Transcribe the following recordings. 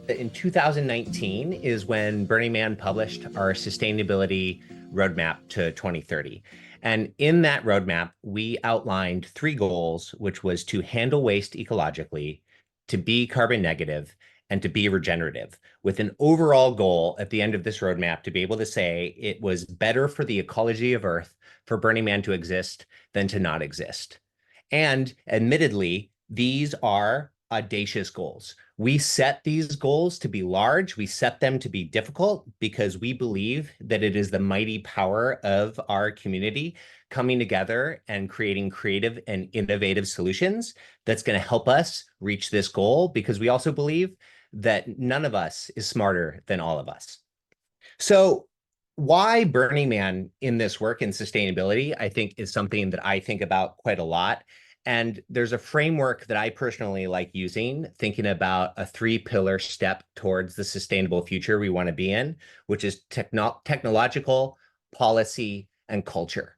In 2019 is when Burning Man published our sustainability roadmap to 2030. And in that roadmap, we outlined three goals, which was to handle waste ecologically, to be carbon negative, and to be regenerative, with an overall goal at the end of this roadmap to be able to say it was better for the ecology of Earth for Burning Man to exist than to not exist. And admittedly, these are audacious goals. We set these goals to be large. We set them to be difficult because we believe that it is the mighty power of our community coming together and creating creative and innovative solutions that's going to help us reach this goal, because we also believe that none of us is smarter than all of us. So why Burning Man in this work in sustainability, I think, is something that I think about quite a lot. And there's a framework that I personally like using, thinking about a three-pillar step towards the sustainable future we want to be in, which is technological, policy, and culture.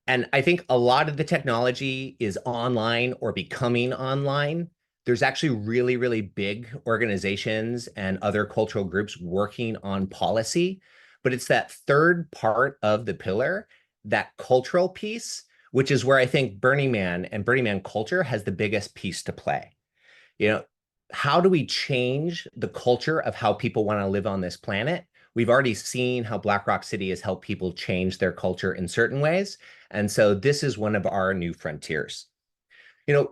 And I think a lot of the technology is online or becoming online. There's actually really, really big organizations and other cultural groups working on policy, but it's that third part of the pillar, that cultural piece, which is where I think Burning Man and Burning Man culture has the biggest piece to play. You know, how do we change the culture of how people want to live on this planet? We've already seen how Black Rock City has helped people change their culture in certain ways. And so this is one of our new frontiers.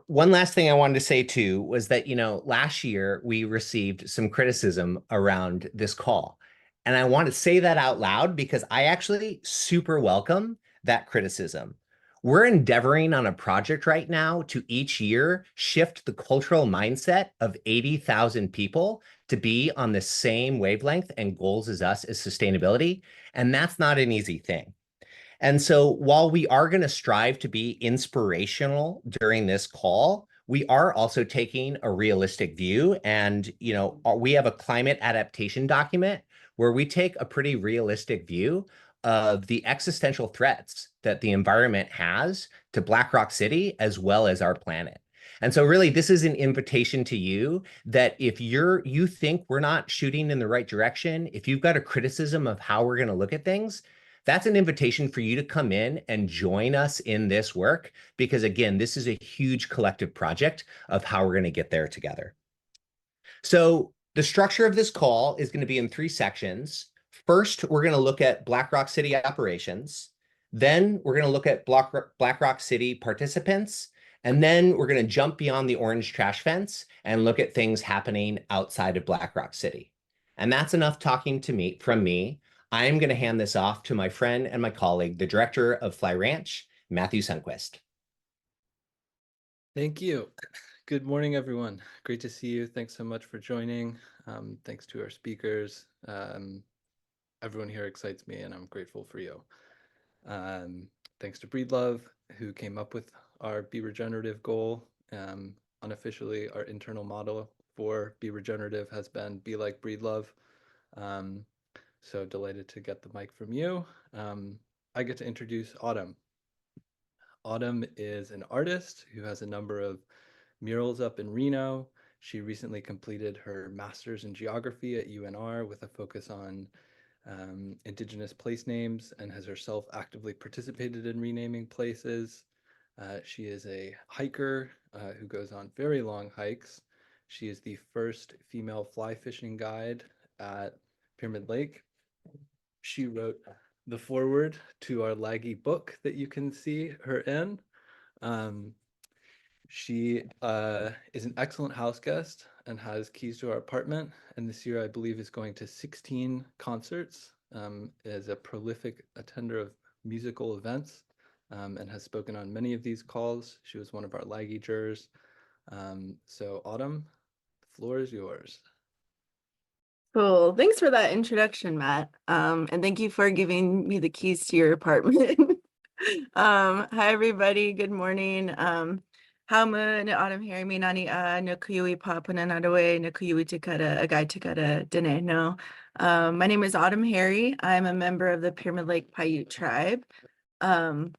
One last thing I wanted to say too was that, last year we received some criticism around this call. And I want to say that out loud because I actually super welcome that criticism. We're endeavoring on a project right now to each year shift the cultural mindset of 80,000 people to be on the same wavelength and goals as us as sustainability. And that's not an easy thing. And so while we are going to strive to be inspirational during this call, we are also taking a realistic view. And, we have a climate adaptation document where we take a pretty realistic view of the existential threats that the environment has to Black Rock City as well as our planet. And so really, this is an invitation to you that if you think we're not shooting in the right direction, if you've got a criticism of how we're going to look at things, that's an invitation for you to come in and join us in this work, because again, this is a huge collective project of how we're going to get there together. So the structure of this call is going to be in three sections. First, we're going to look at Black Rock City operations. Then we're going to look at Black Rock City participants. And then we're going to jump beyond the orange trash fence and look at things happening outside of Black Rock City. And that's enough talking from me. I am going to hand this off to my friend and my colleague, the director of Fly Ranch, Matthew Sundquist. Thank you. Good morning, everyone. Great to see you. Thanks so much for joining. Thanks to our speakers. Everyone here excites me, and I'm grateful for you. Thanks to Breedlove, who came up with our Be Regenerative goal. Unofficially, our internal motto for Be Regenerative has been Be Like Breedlove. So delighted to get the mic from you. I get to introduce Autumn. Autumn is an artist who has a number of murals up in Reno. She recently completed her master's in geography at UNR with a focus on indigenous place names, and has herself actively participated in renaming places. She is a hiker who goes on very long hikes. She is the first female fly fishing guide at Pyramid Lake. She wrote the foreword to our laggy book that you can see her in. She is an excellent house guest and has keys to our apartment. And this year, I believe, is going to 16 concerts, is a prolific attender of musical events, and has spoken on many of these calls. She was one of our laggy jurors. So Autumn, the floor is yours. Cool. Thanks for that introduction, Matt. And thank you for giving me the keys to your apartment. Hi, everybody. Good morning. Hama na Autumn Harry me nani no kuyui papa na nadawe no kuyui tikata a guy tikata dene no. My name is Autumn Harry. I'm a member of the Pyramid Lake Paiute tribe. I'm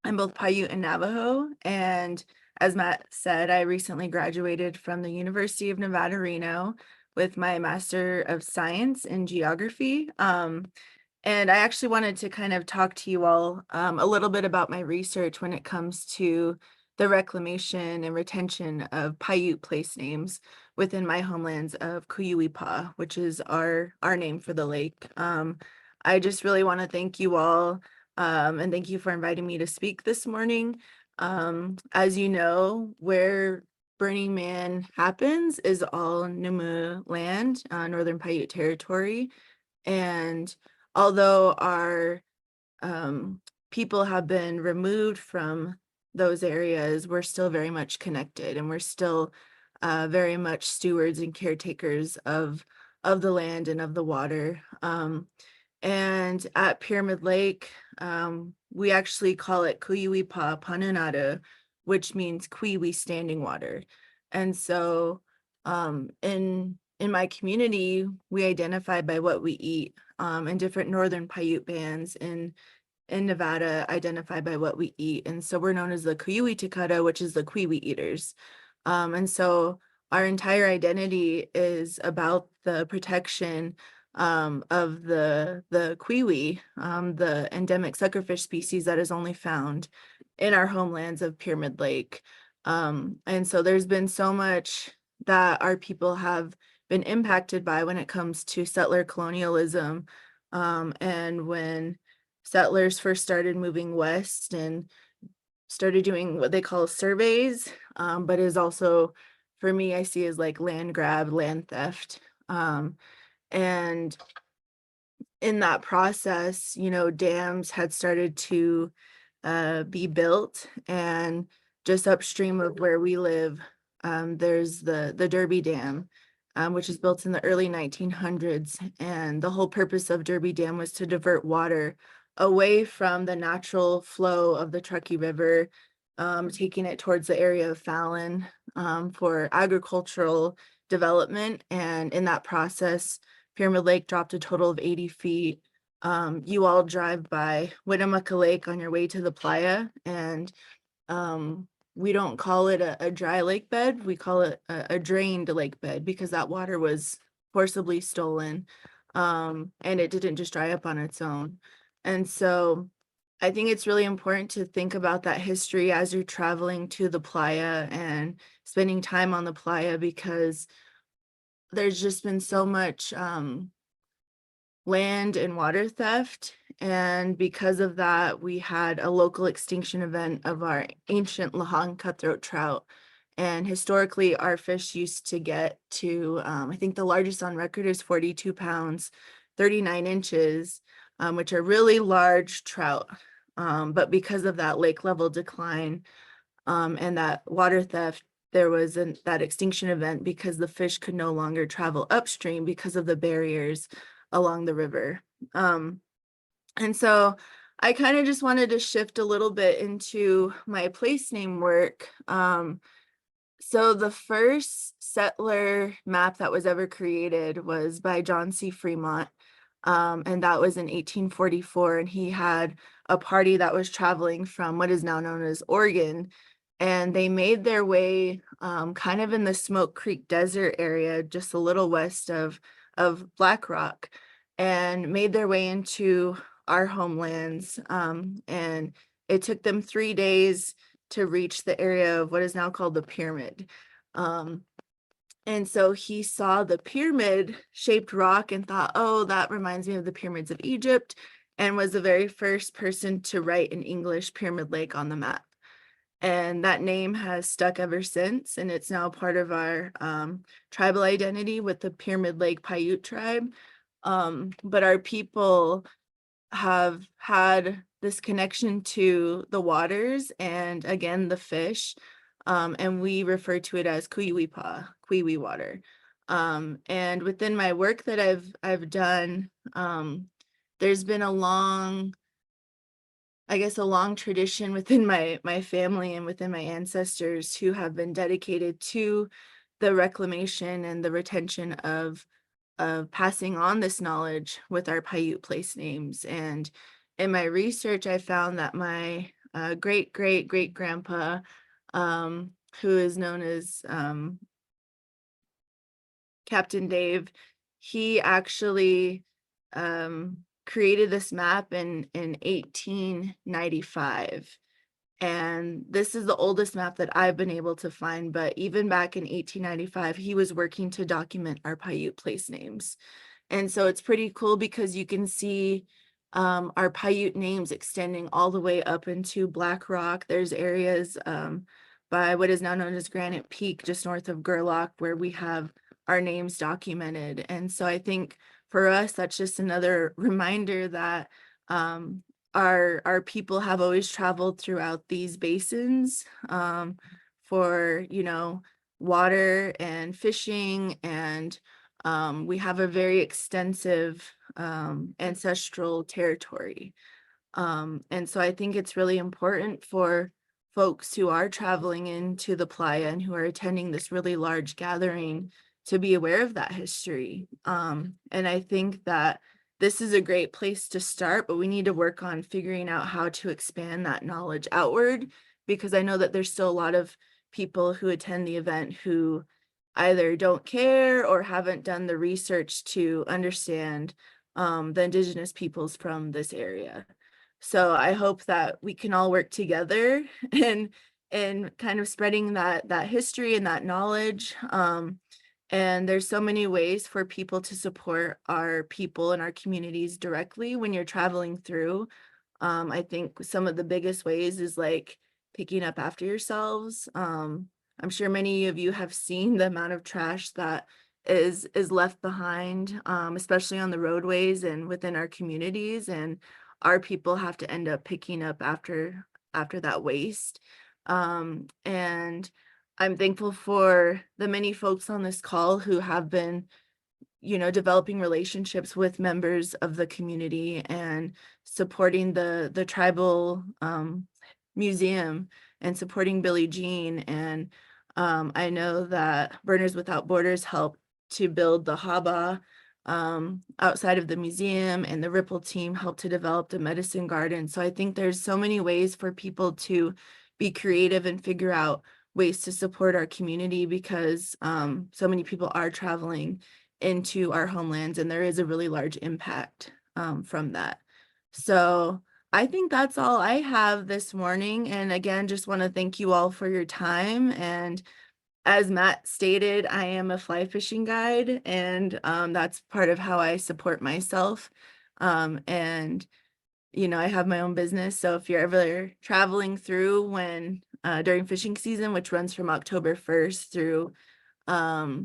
both Paiute and Navajo, and as Matt said, I recently graduated from the University of Nevada, Reno with my Master of Science in Geography. And I actually wanted to kind of talk to you all a little bit about my research when it comes to the reclamation and retention of Paiute place names within my homelands of Kuyuipa, which is our name for the lake. I just really want to thank you all and thank you for inviting me to speak this morning. As you know, where Burning Man happens is all Numu land, Northern Paiute territory. And although our people have been removed from those areas, we're still very much connected, and we're still very much stewards and caretakers of the land and of the water. And at Pyramid Lake, we actually call it Kuyuipa Panunada, which means Kuiwi standing water. And so in my community, we identify by what we eat, and different Northern Paiute bands in Nevada identify by what we eat. And so we're known as the Kuyui Dakota, which is the Kuiwi eaters. And so our entire identity is about the protection of the Kuiwi, the endemic suckerfish species that is only found in our homelands of Pyramid Lake. And so there's been so much that our people have been impacted by when it comes to settler colonialism. And when settlers first started moving west and started doing what they call surveys, but is also, for me, I see as like land grab, land theft. And in that process, you know, dams had started to be built, and just upstream of where we live, there's the Derby Dam, which was built in the early 1900s. And the whole purpose of Derby Dam was to divert water away from the natural flow of the Truckee River, taking it towards the area of Fallon for agricultural development. And in that process, Pyramid Lake dropped a total of 80 feet. You all drive by Winnemucca Lake on your way to the playa, and we don't call it a dry lake bed. We call it a drained lake bed, because that water was forcibly stolen, and it didn't just dry up on its own. And so I think it's really important to think about that history as you're traveling to the playa and spending time on the playa, because there's just been so much land and water theft. And because of that, we had a local extinction event of our ancient Lahong cutthroat trout. And historically, our fish used to get to, I think the largest on record is 42 pounds, 39 inches, which are really large trout. But because of that lake level decline and that water theft, there was that extinction event because the fish could no longer travel upstream because of the barriers along the river. And so I kind of just wanted to shift a little bit into my place name work. So the first settler map that was ever created was by John C. Fremont. And that was in 1844. And he had a party that was traveling from what is now known as Oregon. And they made their way kind of in the Smoke Creek Desert area, just a little west of Black Rock, and made their way into our homelands. And it took them 3 days to reach the area of what is now called the Pyramid. And so he saw the pyramid-shaped rock and thought, oh, that reminds me of the pyramids of Egypt, and was the very first person to write in English Pyramid Lake on the map. And that name has stuck ever since, and it's now part of our tribal identity with the Pyramid Lake Paiute tribe. But our people have had this connection to the waters and, again, the fish, and we refer to it as Kuyuipa, Kuiwi water. And within my work that I've done, there's been a long tradition within my family and within my ancestors who have been dedicated to the reclamation and the retention of passing on this knowledge with our Paiute place names. And in my research, I found that my great-great-great-grandpa, who is known as Captain Dave, he actually created this map in 1895. And this is the oldest map that I've been able to find, but even back in 1895, he was working to document our Paiute place names. And so it's pretty cool because you can see our Paiute names extending all the way up into Black Rock. There's areas by what is now known as Granite Peak, just north of Gerlach, where we have our names documented. And so I think for us, that's just another reminder that our people have always traveled throughout these basins for, you know, water and fishing, and we have a very extensive ancestral territory. And so I think it's really important for folks who are traveling into the playa and who are attending this really large gathering to be aware of that history. And I think that this is a great place to start, but we need to work on figuring out how to expand that knowledge outward, because I know that there's still a lot of people who attend the event who either don't care or haven't done the research to understand the indigenous peoples from this area. So I hope that we can all work together and kind of spreading that history and that knowledge. And there's so many ways for people to support our people and our communities directly when you're traveling through. I think some of the biggest ways is like picking up after yourselves. I'm sure many of you have seen the amount of trash that is left behind, especially on the roadways and within our communities, and our people have to end up picking up after that waste. And I'm thankful for the many folks on this call who have been, you know, developing relationships with members of the community and supporting the tribal museum and supporting Billie Jean. And I know that Burners Without Borders helped to build the haba outside of the museum, and the Ripple team helped to develop the medicine garden. So I think there's so many ways for people to be creative and figure out ways to support our community, because so many people are traveling into our homelands, and there is a really large impact from that. So I think that's all I have this morning. And again, just want to thank you all for your time. And as Matt stated, I am a fly fishing guide, and that's part of how I support myself. And you know, I have my own business. So if you're ever traveling through when during fishing season, which runs from October 1st through I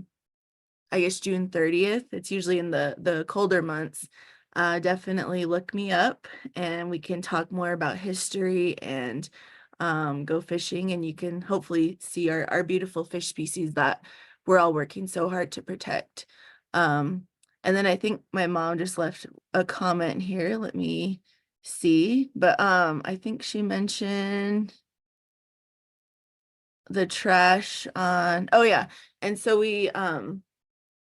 guess June 30th, it's usually in the colder months, definitely look me up and we can talk more about history and go fishing, and you can hopefully see our beautiful fish species that we're all working so hard to protect. And then I think my mom just left a comment here. Let me see, but I think she mentioned the trash on, oh yeah. And so we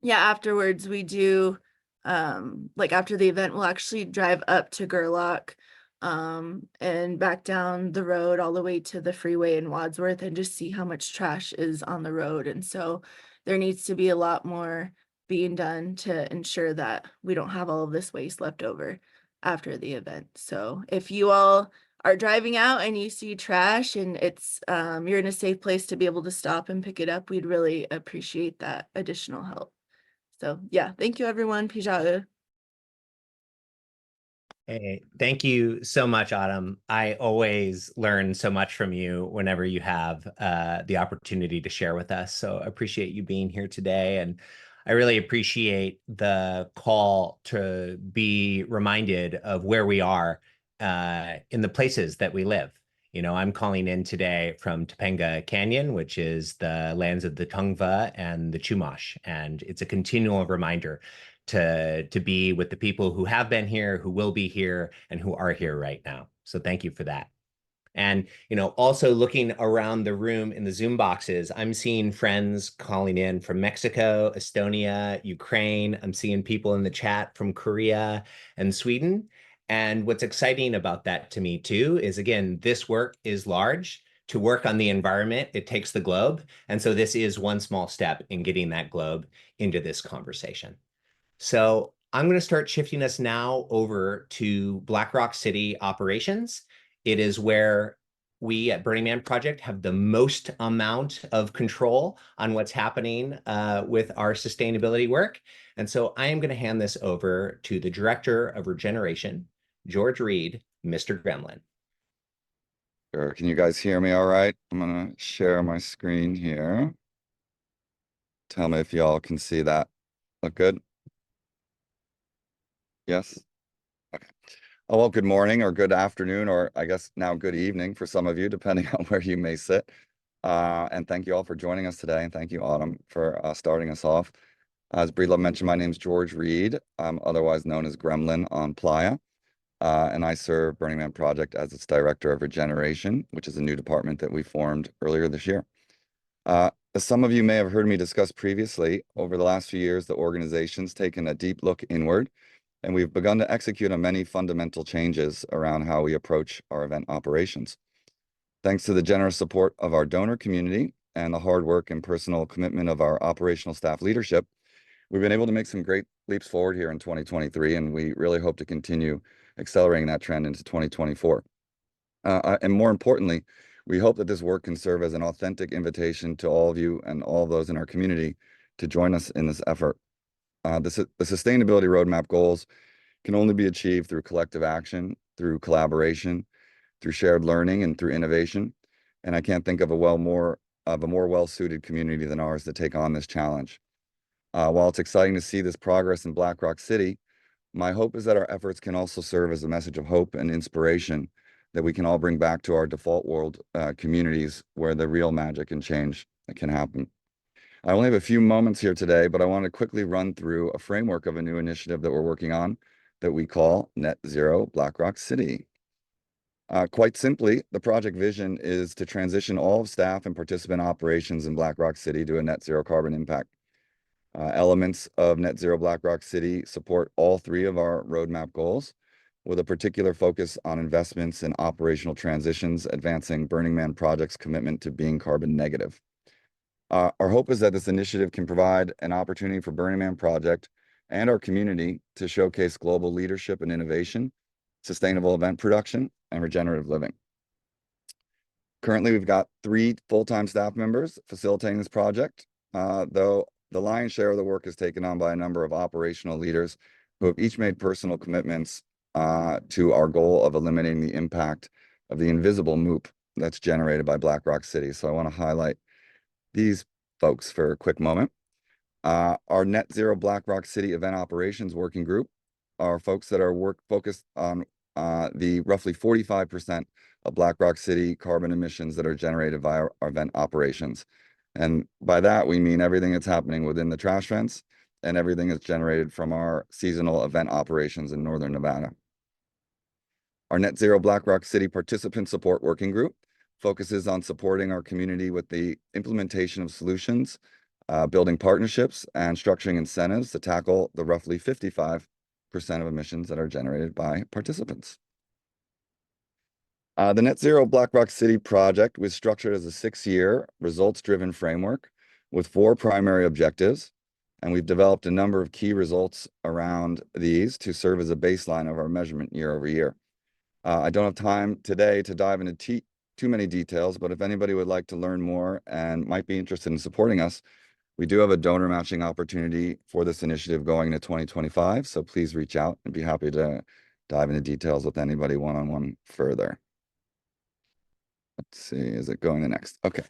yeah, afterwards we do like after the event we'll actually drive up to Gerlach and back down the road all the way to the freeway in Wadsworth and just see how much trash is on the road. And so there needs to be a lot more being done to ensure that we don't have all of this waste left over after the event. So if you all are driving out and you see trash and it's you're in a safe place to be able to stop and pick it up, we'd really appreciate that additional help. So yeah, thank you everyone. Pija'u. Hey, thank you so much, Autumn. I always learn so much from you whenever you have the opportunity to share with us. So I appreciate you being here today. And I really appreciate the call to be reminded of where we are in the places that we live. You know, I'm calling in today from Topanga Canyon, which is the lands of the Tongva and the Chumash. And it's a continual reminder to be with the people who have been here, who will be here, and who are here right now. So thank you for that. And, you know, also looking around the room in the Zoom boxes, I'm seeing friends calling in from Mexico, Estonia, Ukraine. I'm seeing people in the chat from Korea and Sweden. And what's exciting about that to me too is, again, this work is large, to work on the environment, it takes the globe. And so this is one small step in getting that globe into this conversation. So I'm going to start shifting us now over to Black Rock City operations. It is where we at Burning Man Project have the most amount of control on what's happening with our sustainability work. And so I am going to hand this over to the Director of Regeneration, George Reed, Mr. Gremlin. Sure. Can you guys hear me all right? I'm going to share my screen here. Tell me if y'all can see that. Look good? Yes? Okay. Oh, well, good morning or good afternoon, or I guess now good evening for some of you, depending on where you may sit. And thank you all for joining us today. And thank you, Autumn, for starting us off. As Breedlove mentioned, my name is George Reed. I'm otherwise known as Gremlin on Playa. And I serve Burning Man Project as its Director of Regeneration, which is a new department that we formed earlier this year. As some of you may have heard me discuss previously, over the last few years, the organization's taken a deep look inward, and we've begun to execute on many fundamental changes around how we approach our event operations. Thanks to the generous support of our donor community and the hard work and personal commitment of our operational staff leadership, we've been able to make some great leaps forward here in 2023, and we really hope to continue accelerating that trend into 2024. And more importantly, we hope that this work can serve as an authentic invitation to all of you and all of those in our community to join us in this effort. The sustainability roadmap goals can only be achieved through collective action, through collaboration, through shared learning, and through innovation. And I can't think of a more well-suited community than ours to take on this challenge. While it's exciting to see this progress in Black Rock City, my hope is that our efforts can also serve as a message of hope and inspiration that we can all bring back to our default world communities where the real magic and change can happen. I only have a few moments here today, but I want to quickly run through a framework of a new initiative that we're working on that we call Net Zero Black Rock City. Quite simply, the project vision is to transition all of staff and participant operations in Black Rock City to a net zero carbon impact. Elements of Net Zero Black Rock City support all three of our roadmap goals, with a particular focus on investments and operational transitions, advancing Burning Man Project's commitment to being carbon negative. Our hope is that this initiative can provide an opportunity for Burning Man Project and our community to showcase global leadership and innovation, sustainable event production, and regenerative living. Currently, we've got 3 full-time staff members facilitating this project, though the lion's share of the work is taken on by a number of operational leaders who have each made personal commitments to our goal of eliminating the impact of the invisible MOOP that's generated by Black Rock City. So I want to highlight these folks for a quick moment. Our Net Zero Black Rock City Event Operations Working Group are folks that are focused on the roughly 45% of Black Rock City carbon emissions that are generated via our event operations. And by that, we mean everything that's happening within the trash fence and everything that's generated from our seasonal event operations in Northern Nevada. Our Net Zero Black Rock City Participant Support Working Group focuses on supporting our community with the implementation of solutions, building partnerships, and structuring incentives to tackle the roughly 55% of emissions that are generated by participants. The Net Zero Black Rock City project was structured as a 6-year results-driven framework with 4 primary objectives, and we've developed a number of key results around these to serve as a baseline of our measurement year over year. I don't have time today to dive into too many details, but if anybody would like to learn more and might be interested in supporting us, we do have a donor matching opportunity for this initiative going into 2025, so please reach out and be happy to dive into details with anybody one-on-one further. Let's see, is it going the next? Okay.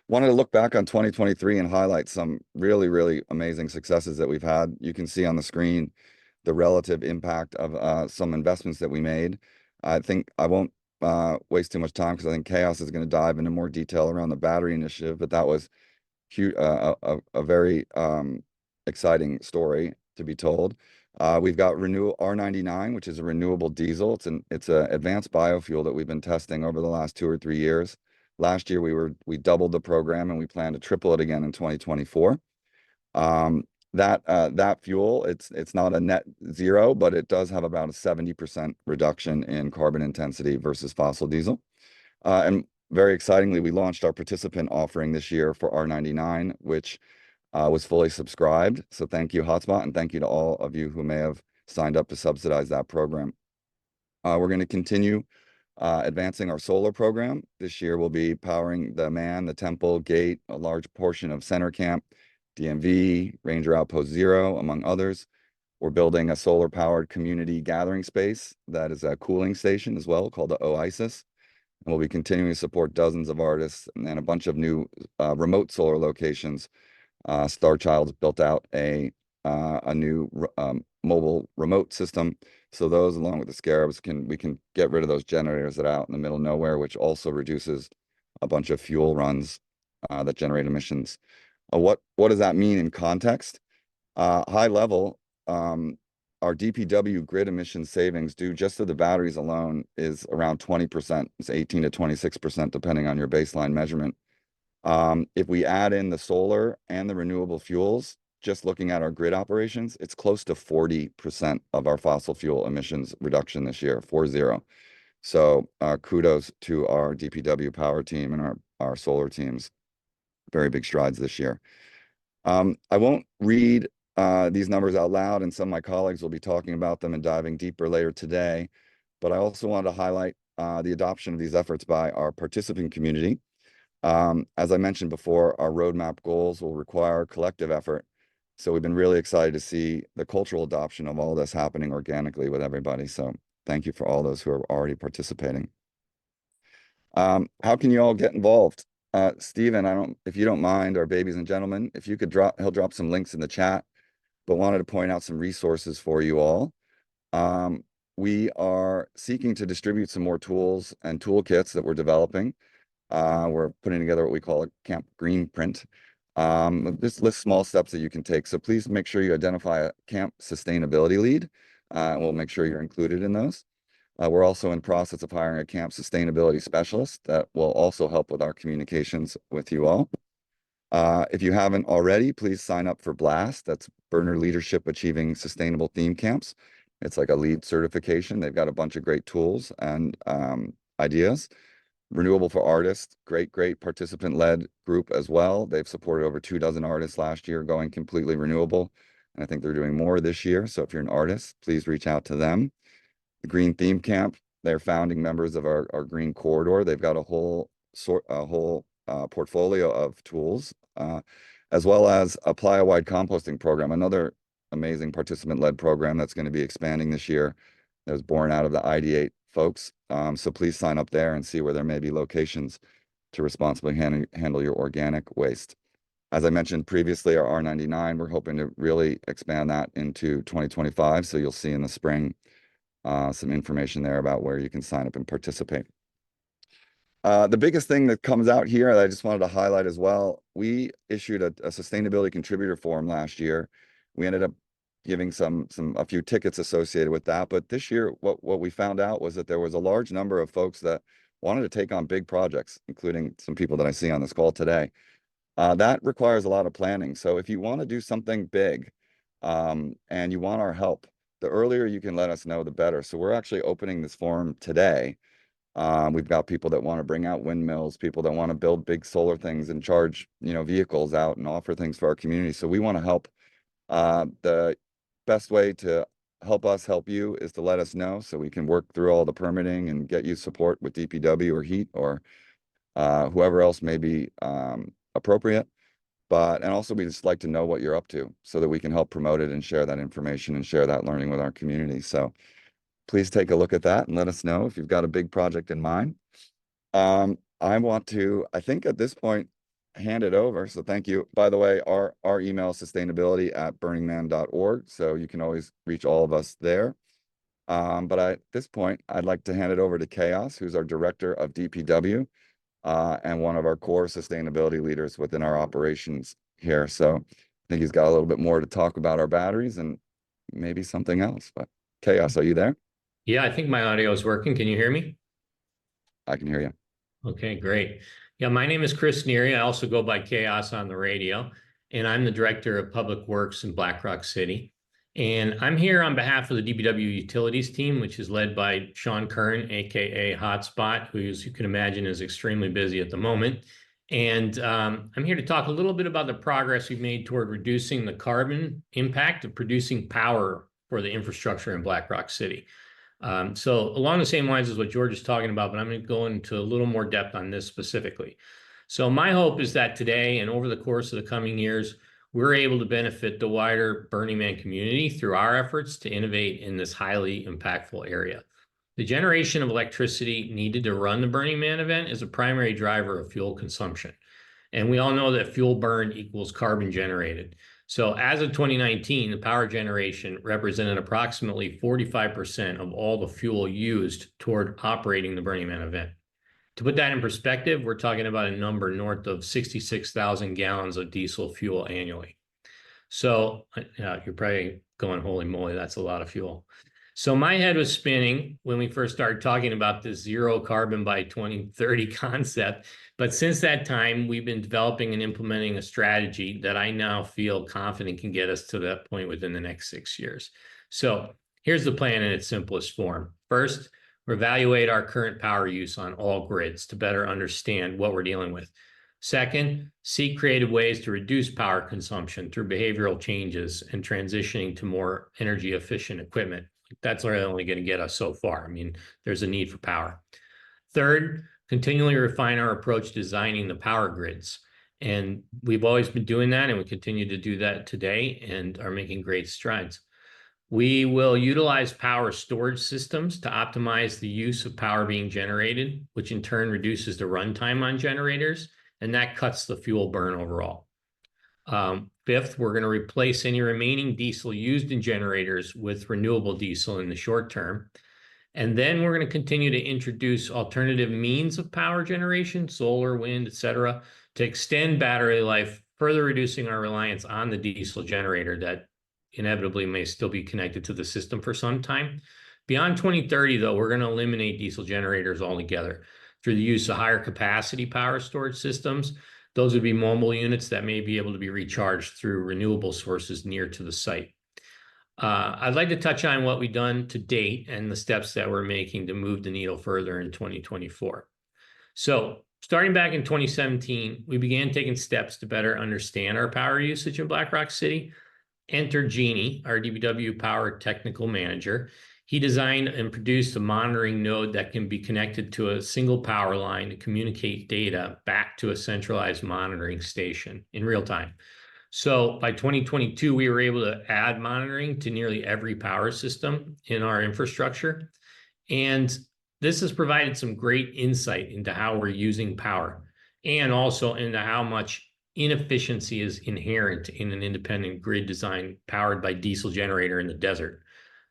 Wanted to look back on 2023 and highlight some really, really amazing successes that we've had. You can see on the screen the relative impact of some investments that we made. I think I won't waste too much time because I think Chaos is going to dive into more detail around the battery initiative, but that was a very exciting story to be told. We've got R99, which is a renewable diesel. It's an advanced biofuel that we've been testing over the last 2 or 3 years. Last year we doubled the program and we plan to triple it again in 2024. That fuel, it's not a net zero, but it does have about a 70% reduction in carbon intensity versus fossil diesel. And very excitingly, we launched our participant offering this year for R99, which was fully subscribed. So thank you, Hotspot, and thank you to all of you who may have signed up to subsidize that program. We're going to continue advancing our solar program. This year we'll be powering the Man, the Temple, Gate, a large portion of Center Camp, DMV, Ranger Outpost Zero, among others. We're building a solar-powered community gathering space that is a cooling station as well, called the Oasis. And we'll be continuing to support dozens of artists and a bunch of new remote solar locations. Starchild's built out a new mobile remote system. So those, along with the Scarabs, we can get rid of those generators that are out in the middle of nowhere, which also reduces a bunch of fuel runs that generate emissions. What does that mean in context? High level, our DPW grid emission savings due just to the batteries alone is around 20%. It's 18 to 26%, depending on your baseline measurement. If we add in the solar and the renewable fuels, just looking at our grid operations, it's close to 40% of our fossil fuel emissions reduction this year, 40. So kudos to our DPW power team and our solar teams. Very big strides this year. I won't read these numbers out loud, and some of my colleagues will be talking about them and diving deeper later today. But I also wanted to highlight the adoption of these efforts by our participant community. As I mentioned before, our roadmap goals will require collective effort. So we've been really excited to see the cultural adoption of all this happening organically with everybody. So thank you for all those who are already participating. How can you all get involved? Stephen, if you don't mind, our babies and gentlemen, if you could he'll drop some links in the chat, but wanted to point out some resources for you all. We are seeking to distribute some more tools and toolkits that we're developing. We're putting together what we call a Camp Green Print. This lists small steps that you can take. So please make sure you identify a camp sustainability lead. We'll make sure you're included in those. We're also in process of hiring a camp sustainability specialist that will also help with our communications with you all. If you haven't already, please sign up for BLAST. That's Burner Leadership Achieving Sustainable Theme Camps. It's like a lead certification. They've got a bunch of great tools and ideas. Renewable for Artists, great participant-led group as well. They've supported over 24 artists last year going completely renewable. And I think they're doing more this year. So if you're an artist, please reach out to them. The Green Theme Camp, they're founding members of our Green Corridor. They've got a whole portfolio of tools, as well as a playa-wide composting program, another amazing participant-led program that's going to be expanding this year. That was born out of the Ideate folks. So please sign up there and see where there may be locations to responsibly handle your organic waste. As I mentioned previously, our R99, we're hoping to really expand that into 2025. So you'll see in the spring some information there about where you can sign up and participate. The biggest thing that comes out here that I just wanted to highlight as well, we issued a sustainability contributor form last year. We ended up giving a few tickets associated with that. But this year, what we found out was that there was a large number of folks that wanted to take on big projects, including some people that I see on this call today. That requires a lot of planning. So if you want to do something big and you want our help, the earlier you can let us know, the better. So we're actually opening this forum today. We've got people that want to bring out windmills, people that want to build big solar things and charge, vehicles out and offer things for our community. So we want to help. The best way to help us help you is to let us know so we can work through all the permitting and get you support with DPW or HEAT or whoever else may be appropriate. And also we just like to know what you're up to so that we can help promote it and share that information and share that learning with our community. So please take a look at that and let us know if you've got a big project in mind. I want to, I think at this point, hand it over. So thank you. By the way, our email is sustainability@burningman.org. So you can always reach all of us there. But at this point, I'd like to hand it over to Chaos, who's our director of DPW and one of our core sustainability leaders within our operations here. So I think he's got a little bit more to talk about our batteries and maybe something else. But Chaos, are you there? Yeah, I think my audio is working. Can you hear me? I can hear you. Okay, great. Yeah, my name is Chris Neary. I also go by Chaos on the radio, and I'm the Director of Public Works in Black Rock City. And I'm here on behalf of the DBW Utilities team, which is led by Sean Kern, aka Hotspot, who, as you can imagine, is extremely busy at the moment. And I'm here to talk a little bit about the progress we've made toward reducing the carbon impact of producing power for the infrastructure in Black Rock City. So along the same lines as what George is talking about, but I'm going to go into a little more depth on this specifically. So my hope is that today and over the course of the coming years, we're able to benefit the wider Burning Man community through our efforts to innovate in this highly impactful area. The generation of electricity needed to run the Burning Man event is a primary driver of fuel consumption. And we all know that fuel burned equals carbon generated. So as of 2019, the power generation represented approximately 45% of all the fuel used toward operating the Burning Man event. To put that in perspective, we're talking about a number north of 66,000 gallons of diesel fuel annually. So you're probably going, holy moly, that's a lot of fuel. So my head was spinning when we first started talking about this zero carbon by 2030 concept. But since that time, we've been developing and implementing a strategy that I now feel confident can get us to that point within the next 6 years. So here's the plan in its simplest form. First, evaluate our current power use on all grids to better understand what we're dealing with. Second, seek creative ways to reduce power consumption through behavioral changes and transitioning to more energy efficient equipment. That's really only going to get us so far. I mean, there's a need for power. Third, continually refine our approach to designing the power grids. And we've always been doing that, and we continue to do that today and are making great strides. We will utilize power storage systems to optimize the use of power being generated, which in turn reduces the runtime on generators, and that cuts the fuel burn overall. Fifth, we're going to replace any remaining diesel used in generators with renewable diesel in the short term. And then we're going to continue to introduce alternative means of power generation, solar, wind, et cetera, to extend battery life, further reducing our reliance on the diesel generator that inevitably may still be connected to the system for some time. Beyond 2030, though, we're going to eliminate diesel generators altogether through the use of higher capacity power storage systems. Those would be mobile units that may be able to be recharged through renewable sources near to the site. I'd like to touch on what we've done to date and the steps that we're making to move the needle further in 2024. So starting back in 2017, we began taking steps to better understand our power usage in Black Rock City. Enter Jeannie, our DBW Power Technical Manager. He designed and produced a monitoring node that can be connected to a single power line to communicate data back to a centralized monitoring station in real time. So by 2022, we were able to add monitoring to nearly every power system in our infrastructure. And this has provided some great insight into how we're using power and also into how much inefficiency is inherent in an independent grid design powered by diesel generator in the desert.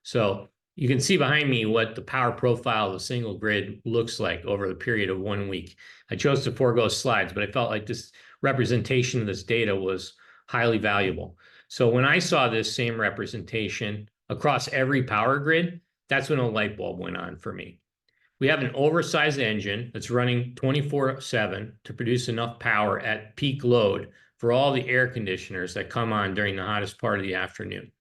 So you can see behind me what the power profile of a single grid looks like over the period of 1 week. I chose to forego slides, but I felt like this representation of this data was highly valuable. So when I saw this same representation across every power grid, that's when a light bulb went on for me. We have an oversized engine that's running 24/7 to produce enough power at peak load for all the air conditioners that come on during the hottest part of the afternoon.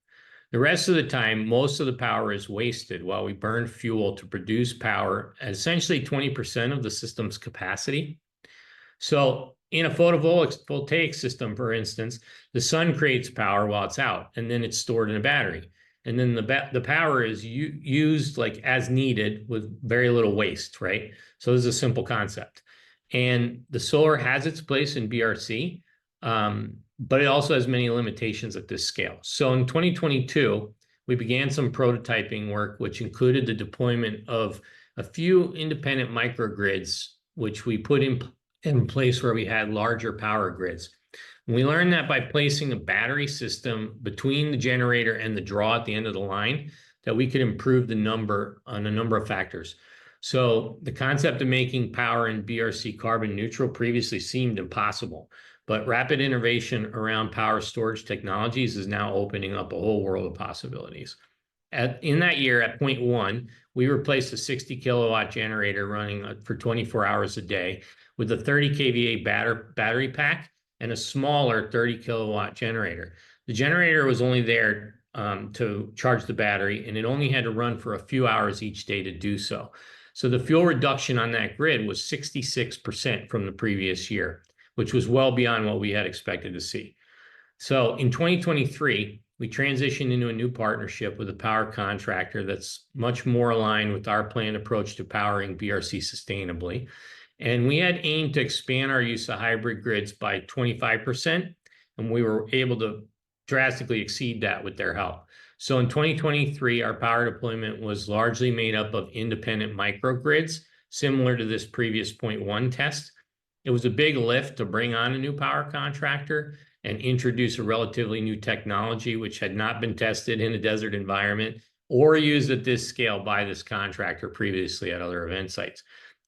The rest of the time, most of the power is wasted while we burn fuel to produce power at essentially 20% of the system's capacity. So in a photovoltaic system, for instance, the sun creates power while it's out, and then it's stored in a battery. And then the power is used like as needed with very little waste, right? So this is a simple concept. And the solar has its place in BRC, but it also has many limitations at this scale. So in 2022, we began some prototyping work, which included the deployment of a few independent microgrids, which we put in place where we had larger power grids. And we learned that by placing a battery system between the generator and the draw at the end of the line, that we could improve the number on a number of factors. So the concept of making power in BRC carbon neutral previously seemed impossible, but rapid innovation around power storage technologies is now opening up a whole world of possibilities. In that year, at point 1, we replaced a 60 kilowatt generator running for 24 hours a day with a 30 kVA battery pack and a smaller 30 kilowatt generator. The generator was only there to charge the battery, and it only had to run for a few hours each day to do so. So the fuel reduction on that grid was 66% from the previous year, which was well beyond what we had expected to see. So in 2023, we transitioned into a new partnership with a power contractor that's much more aligned with our planned approach to powering BRC sustainably. And we had aimed to expand our use of hybrid grids by 25%, and we were able to drastically exceed that with their help. So in 2023, our power deployment was largely made up of independent microgrids, similar to this previous 0.1 test. It was a big lift to bring on a new power contractor and introduce a relatively new technology which had not been tested in a desert environment or used at this scale by this contractor previously at other event sites.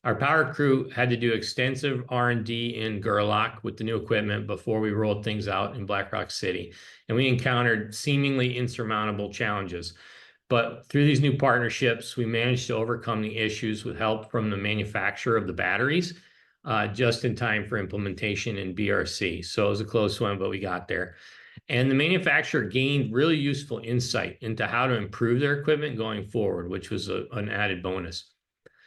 Our power crew had to do extensive R&D in Gerlach with the new equipment before we rolled things out in Black Rock City, and we encountered seemingly insurmountable challenges. But through these new partnerships, we managed to overcome the issues with help from the manufacturer of the batteries, just in time for implementation in BRC. So it was a close one, but we got there. And the manufacturer gained really useful insight into how to improve their equipment going forward, which was an added bonus.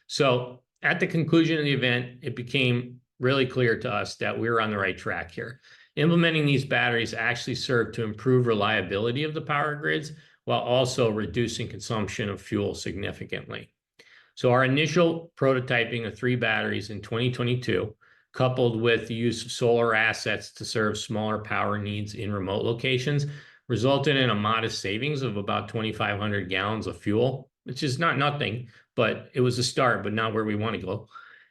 So at the conclusion of the event, it became really clear to us that we were on the right track here. Implementing these batteries actually served to improve reliability of the power grids while also reducing consumption of fuel significantly. So our initial prototyping of 3 batteries in 2022, coupled with the use of solar assets to serve smaller power needs in remote locations, resulted in a modest savings of about 2,500 gallons of fuel, which is not nothing, but it was a start, but not where we want to go.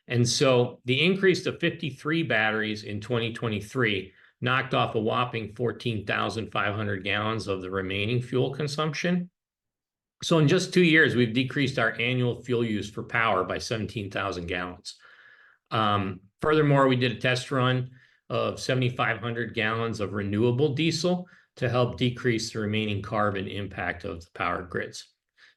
And so the increase to 53 batteries in 2023 knocked off a whopping 14,500 gallons of the remaining fuel consumption. So in just 2 years, we've decreased our annual fuel use for power by 17,000 gallons. Furthermore, we did a test run of 7,500 gallons of renewable diesel to help decrease the remaining carbon impact of the power grids.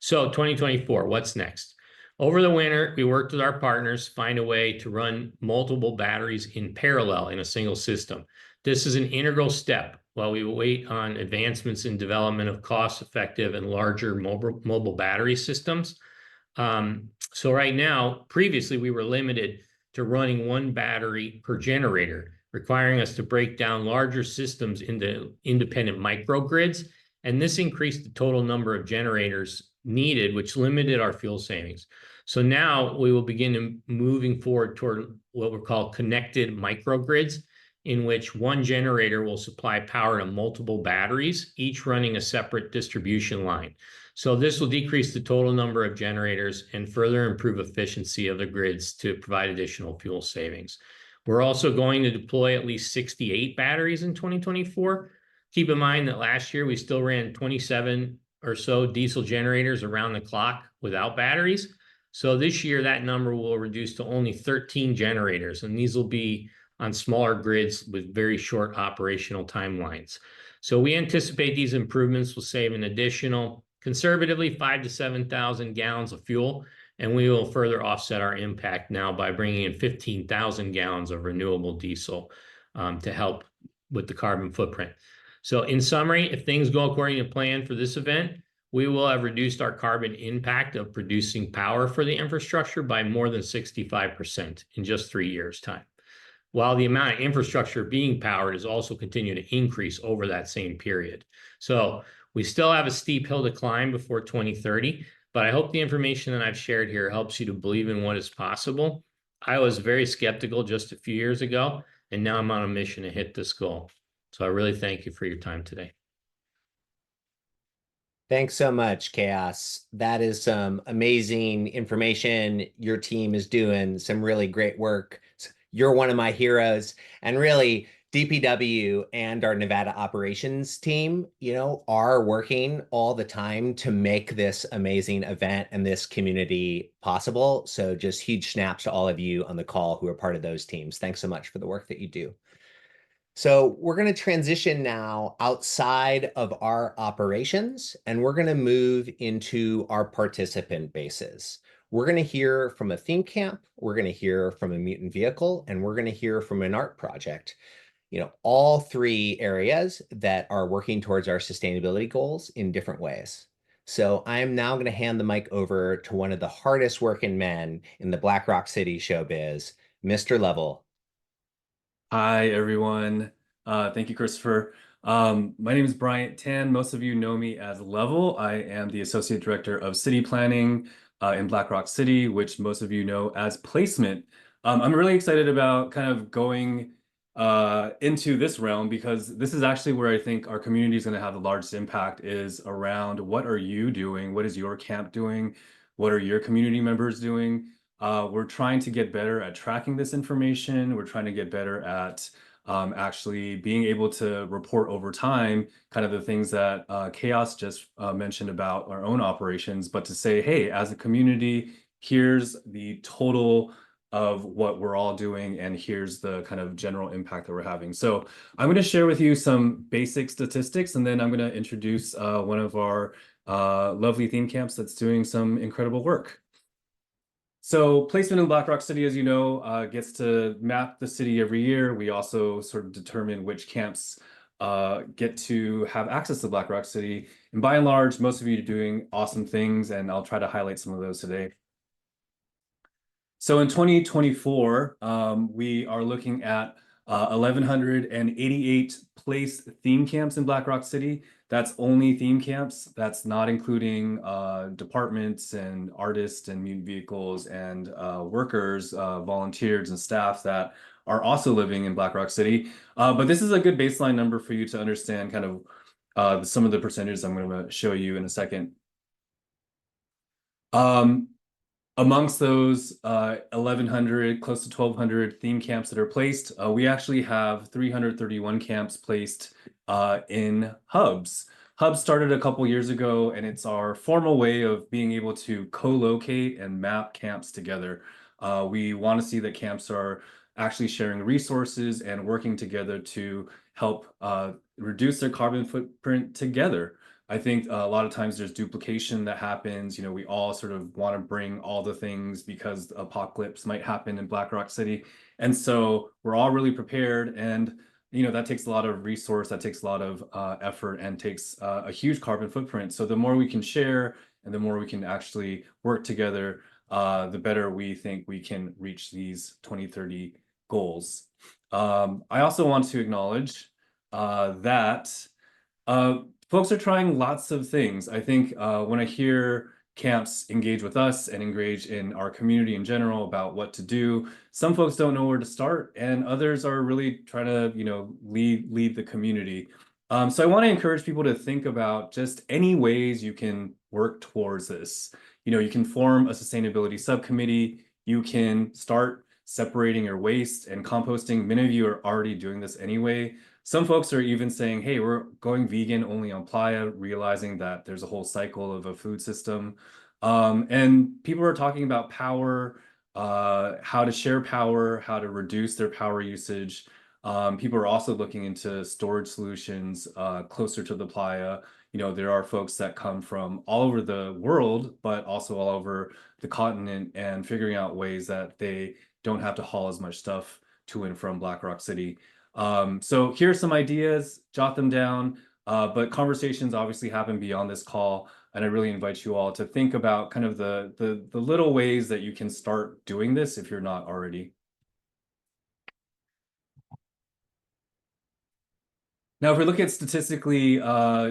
So 2024, what's next? Over the winter, we worked with our partners to find a way to run multiple batteries in parallel in a single system. This is an integral step while we wait on advancements in development of cost-effective and larger mobile battery systems. So right now, previously we were limited to running 1 battery per generator, requiring us to break down larger systems into independent microgrids, and this increased the total number of generators needed, which limited our fuel savings. So now we will begin moving forward toward what we're called connected microgrids, in which 1 generator will supply power to multiple batteries, each running a separate distribution line. So this will decrease the total number of generators and further improve efficiency of the grids to provide additional fuel savings. We're also going to deploy at least 68 batteries in 2024. Keep in mind that last year we still ran 27 or so diesel generators around the clock without batteries. So this year that number will reduce to only 13 generators, and these will be on smaller grids with very short operational timelines. So we anticipate these improvements will save an additional, conservatively, 5,000 to 7,000 gallons of fuel, and we will further offset our impact now by bringing in 15,000 gallons of renewable diesel to help with the carbon footprint. So in summary, if things go according to plan for this event, we will have reduced our carbon impact of producing power for the infrastructure by more than 65% in just 3 years' time, while the amount of infrastructure being powered is also continuing to increase over that same period. So we still have a steep hill to climb before 2030, but I hope the information that I've shared here helps you to believe in what is possible. I was very skeptical just a few years ago, and now I'm on a mission to hit this goal. So I really thank you for your time today. Thanks so much, Chaos. That is some amazing information. Your team is doing some really great work. You're one of my heroes, and really DPW and our Nevada operations team, are working all the time to make this amazing event and this community possible. So just huge snaps to all of you on the call who are part of those teams. Thanks so much for the work that you do. So we're going to transition now outside of our operations, and we're going to move into our participant bases. We're going to hear from a theme camp, we're going to hear from a mutant vehicle, and we're going to hear from an art project. all three areas that are working towards our sustainability goals in different ways. So I'm now going to hand the mic over to one of the hardest working men in the Black Rock City showbiz, Mr. Level. Hi, everyone. Thank you, Christopher. My name is Bryant Tan. Most of you know me as Level. I am the Associate Director of City Planning in Black Rock City, which most of you know as Placement. I'm really excited about kind of going into this realm because this is actually where I think our community is going to have the largest impact is around what are you doing? What is your camp doing? What are your community members doing? We're trying to get better at tracking this information. We're trying to get better at actually being able to report over time kind of the things that Chaos just mentioned about our own operations, but to say, hey, as a community, here's the total of what we're all doing, and here's the kind of general impact that we're having. So I'm going to share with you some basic statistics, and then I'm going to introduce one of our lovely theme camps that's doing some incredible work. So Placement in Black Rock City, as you know, gets to map the city every year. We also sort of determine which camps get to have access to Black Rock City. And by and large, most of you are doing awesome things, and I'll try to highlight some of those today. So in 2024, we are looking at 1,188 placed theme camps in Black Rock City. That's only theme camps. That's not including departments and artists and mutant vehicles and workers, volunteers and staff that are also living in Black Rock City. But this is a good baseline number for you to understand kind of some of the percentages I'm going to show you in a second. Amongst those 1,100, close to 1,200 theme camps that are placed, we actually have 331 camps placed in hubs. Hubs started a couple years ago, and it's our formal way of being able to co-locate and map camps together. We want to see that camps are actually sharing resources and working together to help reduce their carbon footprint together. I think a lot of times there's duplication that happens. We all sort of want to bring all the things because the apocalypse might happen in Black Rock City. And so we're all really prepared. And, that takes a lot of resource, that takes a lot of effort, and takes a huge carbon footprint. So the more we can share and the more we can actually work together, the better we think we can reach these 2030 goals. I also want to acknowledge that folks are trying lots of things. I think when I hear camps engage with us and engage in our community in general about what to do, some folks don't know where to start, and others are really trying to, lead the community. So I want to encourage people to think about just any ways you can work towards this. You can form a sustainability subcommittee. You can start separating your waste and composting. Many of you are already doing this anyway. Some folks are even saying, hey, we're going vegan only on Playa, realizing that there's a whole cycle of a food system. And people are talking about power, how to share power, how to reduce their power usage. People are also looking into storage solutions closer to the Playa. There are folks that come from all over the world, but also all over the continent, and figuring out ways that they don't have to haul as much stuff to and from Black Rock City. So here's some ideas, jot them down, but conversations obviously happen beyond this call. And I really invite you all to think about kind of the little ways that you can start doing this if you're not already. Now, if we look at statistically,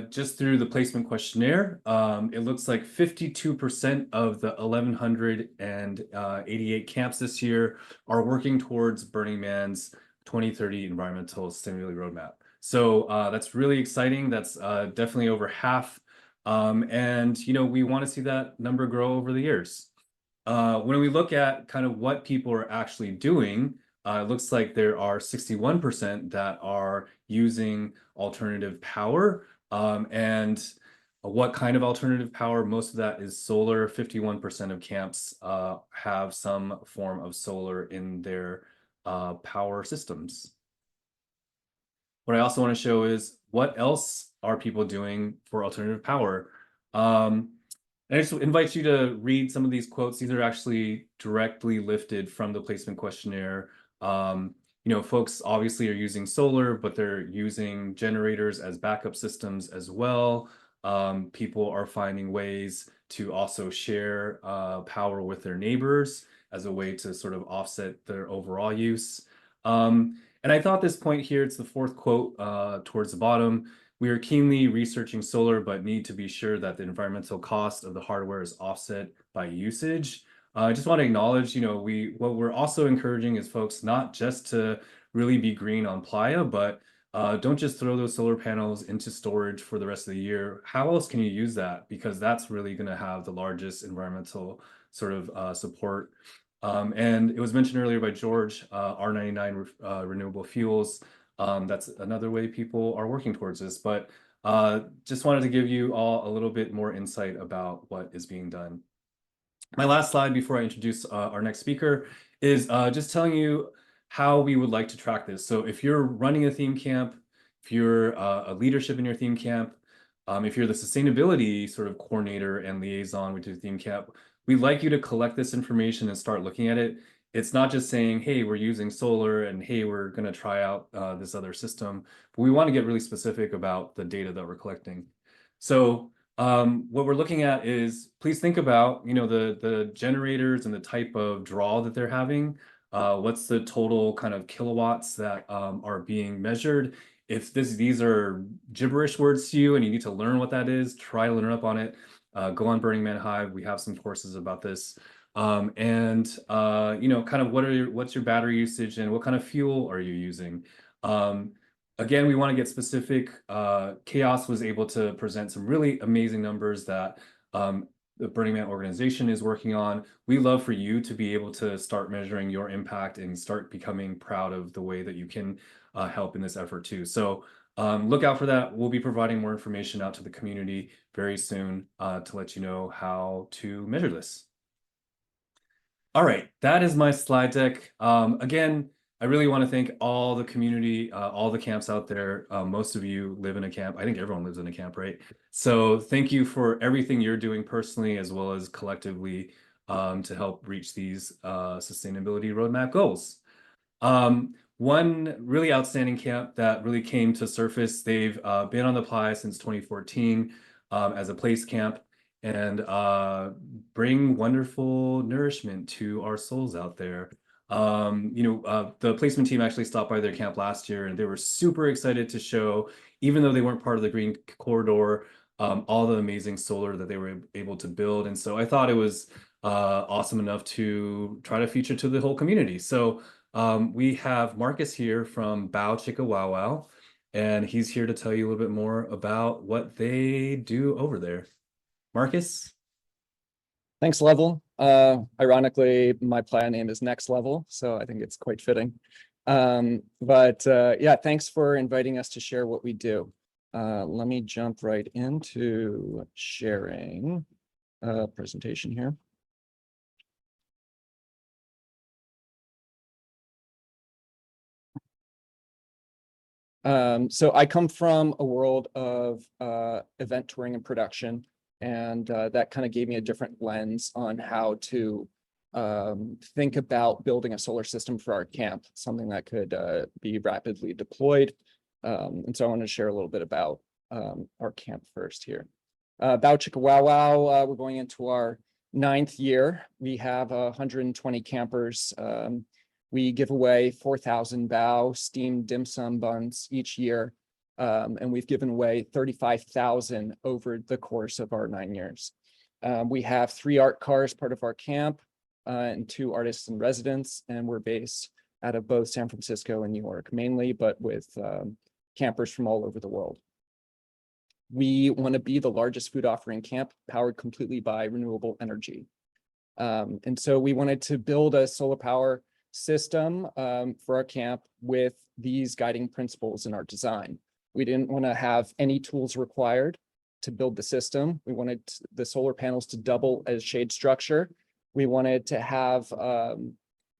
just through the placement questionnaire, it looks like 52% of the 1,188 camps this year are working towards Burning Man's 2030 environmental sustainability roadmap. So that's really exciting. That's definitely over half. And we want to see that number grow over the years. When we look at kind of what people are actually doing, it looks like there are 61% that are using alternative power. And what kind of alternative power? Most of that is solar. 51% of camps have some form of solar in their power systems. What I also want to show is what else are people doing for alternative power. I just invite you to read some of these quotes. These are actually directly lifted from the placement questionnaire. folks obviously are using solar, but they're using generators as backup systems as well. People are finding ways to also share power with their neighbors as a way to sort of offset their overall use. And I thought this point here, it's the fourth quote towards the bottom. We are keenly researching solar, but need to be sure that the environmental cost of the hardware is offset by usage. I just want to acknowledge, what we're also encouraging is folks not just to really be green on Playa, but don't just throw those solar panels into storage for the rest of the year. How else can you use that? Because that's really going to have the largest environmental sort of support. And it was mentioned earlier by George, R99 renewable fuels. That's another way people are working towards this, but just wanted to give you all a little bit more insight about what is being done. My last slide before I introduce our next speaker is just telling you how we would like to track this. So if you're running a theme camp, if you're a leadership in your theme camp, if you're the sustainability sort of coordinator and liaison with your theme camp, we'd like you to collect this information and start looking at it. It's not just saying, hey, we're using solar and hey, we're going to try out this other system, but we want to get really specific about the data that we're collecting. So what we're looking at is, please think about, the generators and the type of draw that they're having. What's the total kind of kilowatts that are being measured? If these are gibberish words to you and you need to learn what that is, try to learn up on it. Go on Burning Man Hive. We have some courses about this. Kind of what's your battery usage and what kind of fuel are you using? Again, we want to get specific. Chaos was able to present some really amazing numbers that the Burning Man organization is working on. We love for you to be able to start measuring your impact and start becoming proud of the way that you can help in this effort too. So look out for that. We'll be providing more information out to the community very soon to let you know how to measure this. All right, that is my slide deck. Again, I really want to thank all the community, all the camps out there. Most of you live in a camp. I think everyone lives in a camp, right? So thank you for everything you're doing personally as well as collectively to help reach these sustainability roadmap goals. One really outstanding camp that really came to surface, they've been on the Playa since 2014 as a place camp and bring wonderful nourishment to our souls out there. The placement team actually stopped by their camp last year and they were super excited to show, even though they weren't part of the Green Corridor, all the amazing solar that they were able to build. And so I thought it was awesome enough to try to feature to the whole community. So we have Marcus here from Bow Chika Wow Wow, and he's here to tell you a little bit more about what they do over there. Marcus? Thanks, Level. Ironically, my Playa name is Next Level, so I think it's quite fitting. Yeah, thanks for inviting us to share what we do. Let me jump right into sharing a presentation here. So I come from a world of event touring and production, and that kind of gave me a different lens on how to think about building a solar system for our camp, something that could be rapidly deployed. And so I want to share a little bit about our camp first here. Bow Chika Wow Wow, we're going into our 9th year. We have 120 campers. We give away 4,000 bao steamed dim sum buns each year. And we've given away 35,000 over the course of our 9 years. We have 3 art cars part of our camp and 2 artists in residence, and we're based out of both San Francisco and New York mainly, but with campers from all over the world. We want to be the largest food offering camp powered completely by renewable energy. And so we wanted to build a solar power system for our camp with these guiding principles in our design. We didn't want to have any tools required to build the system. We wanted the solar panels to double as shade structure. We wanted to have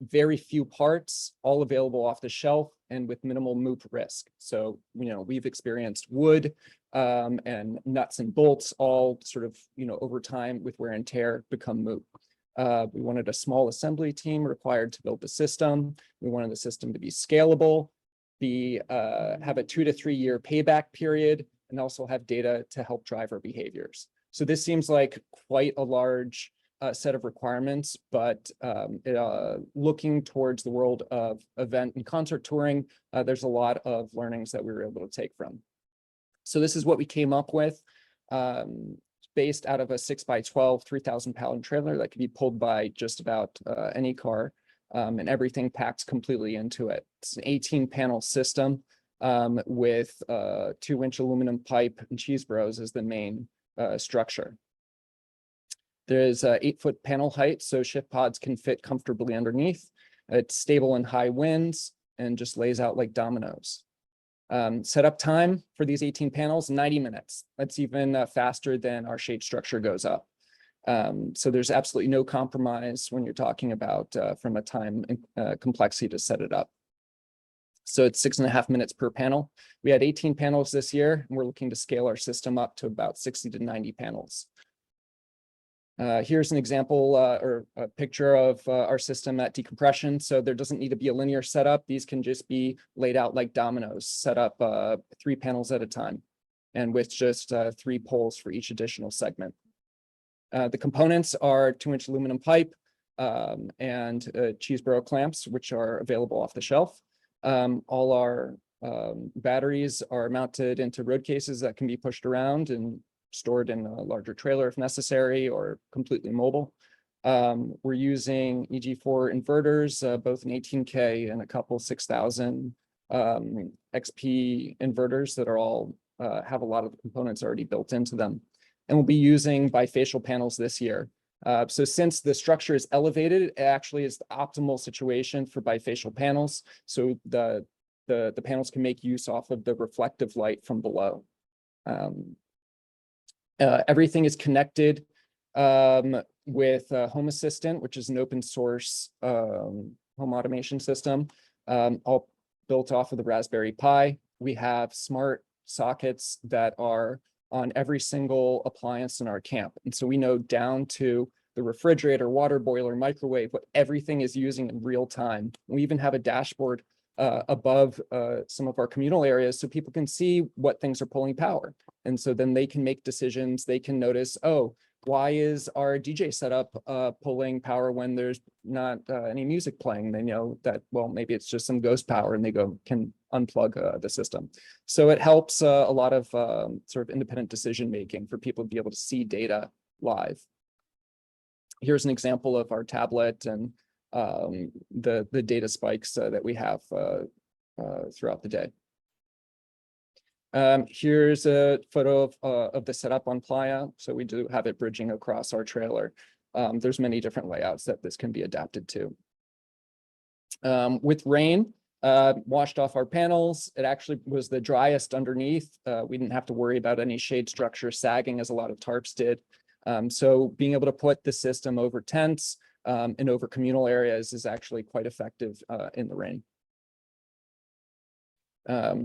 very few parts, all available off the shelf and with minimal moop risk. So, we've experienced wood and nuts and bolts all sort of, over time with wear and tear become moop. We wanted a small assembly team required to build the system. We wanted the system to be scalable, have a 2 to 3 year payback period, and also have data to help driver behaviors. So this seems like quite a large set of requirements, but looking towards the world of event and concert touring, there's a lot of learnings that we were able to take from. So this is what we came up with, based out of a 6x12, 3,000-pound trailer that can be pulled by just about any car, and everything packed completely into it. It's an 18-panel system with 2-inch aluminum pipe and cheese bros as the main structure. There's a 8-foot panel height, so shift pods can fit comfortably underneath. It's stable in high winds and just lays out like dominoes. Setup time for these 18 panels, 90 minutes. That's even faster than our shade structure goes up. So there's absolutely no compromise when you're talking about from a time complexity to set it up. So it's 6.5 minutes per panel. We had 18 panels this year, and we're looking to scale our system up to about 60 to 90 panels. Here's an example or a picture of our system at decompression. So there doesn't need to be a linear setup. These can just be laid out like dominoes, set up 3 panels at a time, and with just 3 poles for each additional segment. The components are 2-inch aluminum pipe and cheese burrow clamps, which are available off the shelf. All our batteries are mounted into road cases that can be pushed around and stored in a larger trailer if necessary, or completely mobile. We're using EG4 inverters, both an 18K and a couple 6,000 XP inverters that are all have a lot of the components already built into them. And we'll be using bifacial panels this year. So since the structure is elevated, it actually is the optimal situation for bifacial panels. So the panels can make use off of the reflective light from below. Everything is connected with Home Assistant, which is an open source home automation system, all built off of the Raspberry Pi. We have smart sockets that are on every single appliance in our camp. And so we know down to the refrigerator, water boiler, microwave, what everything is using in real time. We even have a dashboard above some of our communal areas so people can see what things are pulling power. And so then they can make decisions. They can notice, oh, why is our DJ setup pulling power when there's not any music playing? They know that, well, maybe it's just some ghost power, and they can unplug the system. So it helps a lot of sort of independent decision making for people to be able to see data live. Here's an example of our tablet and the data spikes that we have throughout the day. Here's a photo of the setup on Playa. So we do have it bridging across our trailer. There's many different layouts that this can be adapted to. With rain, washed off our panels. It actually was the driest underneath. We didn't have to worry about any shade structure sagging as a lot of tarps did. So being able to put the system over tents and over communal areas is actually quite effective in the rain.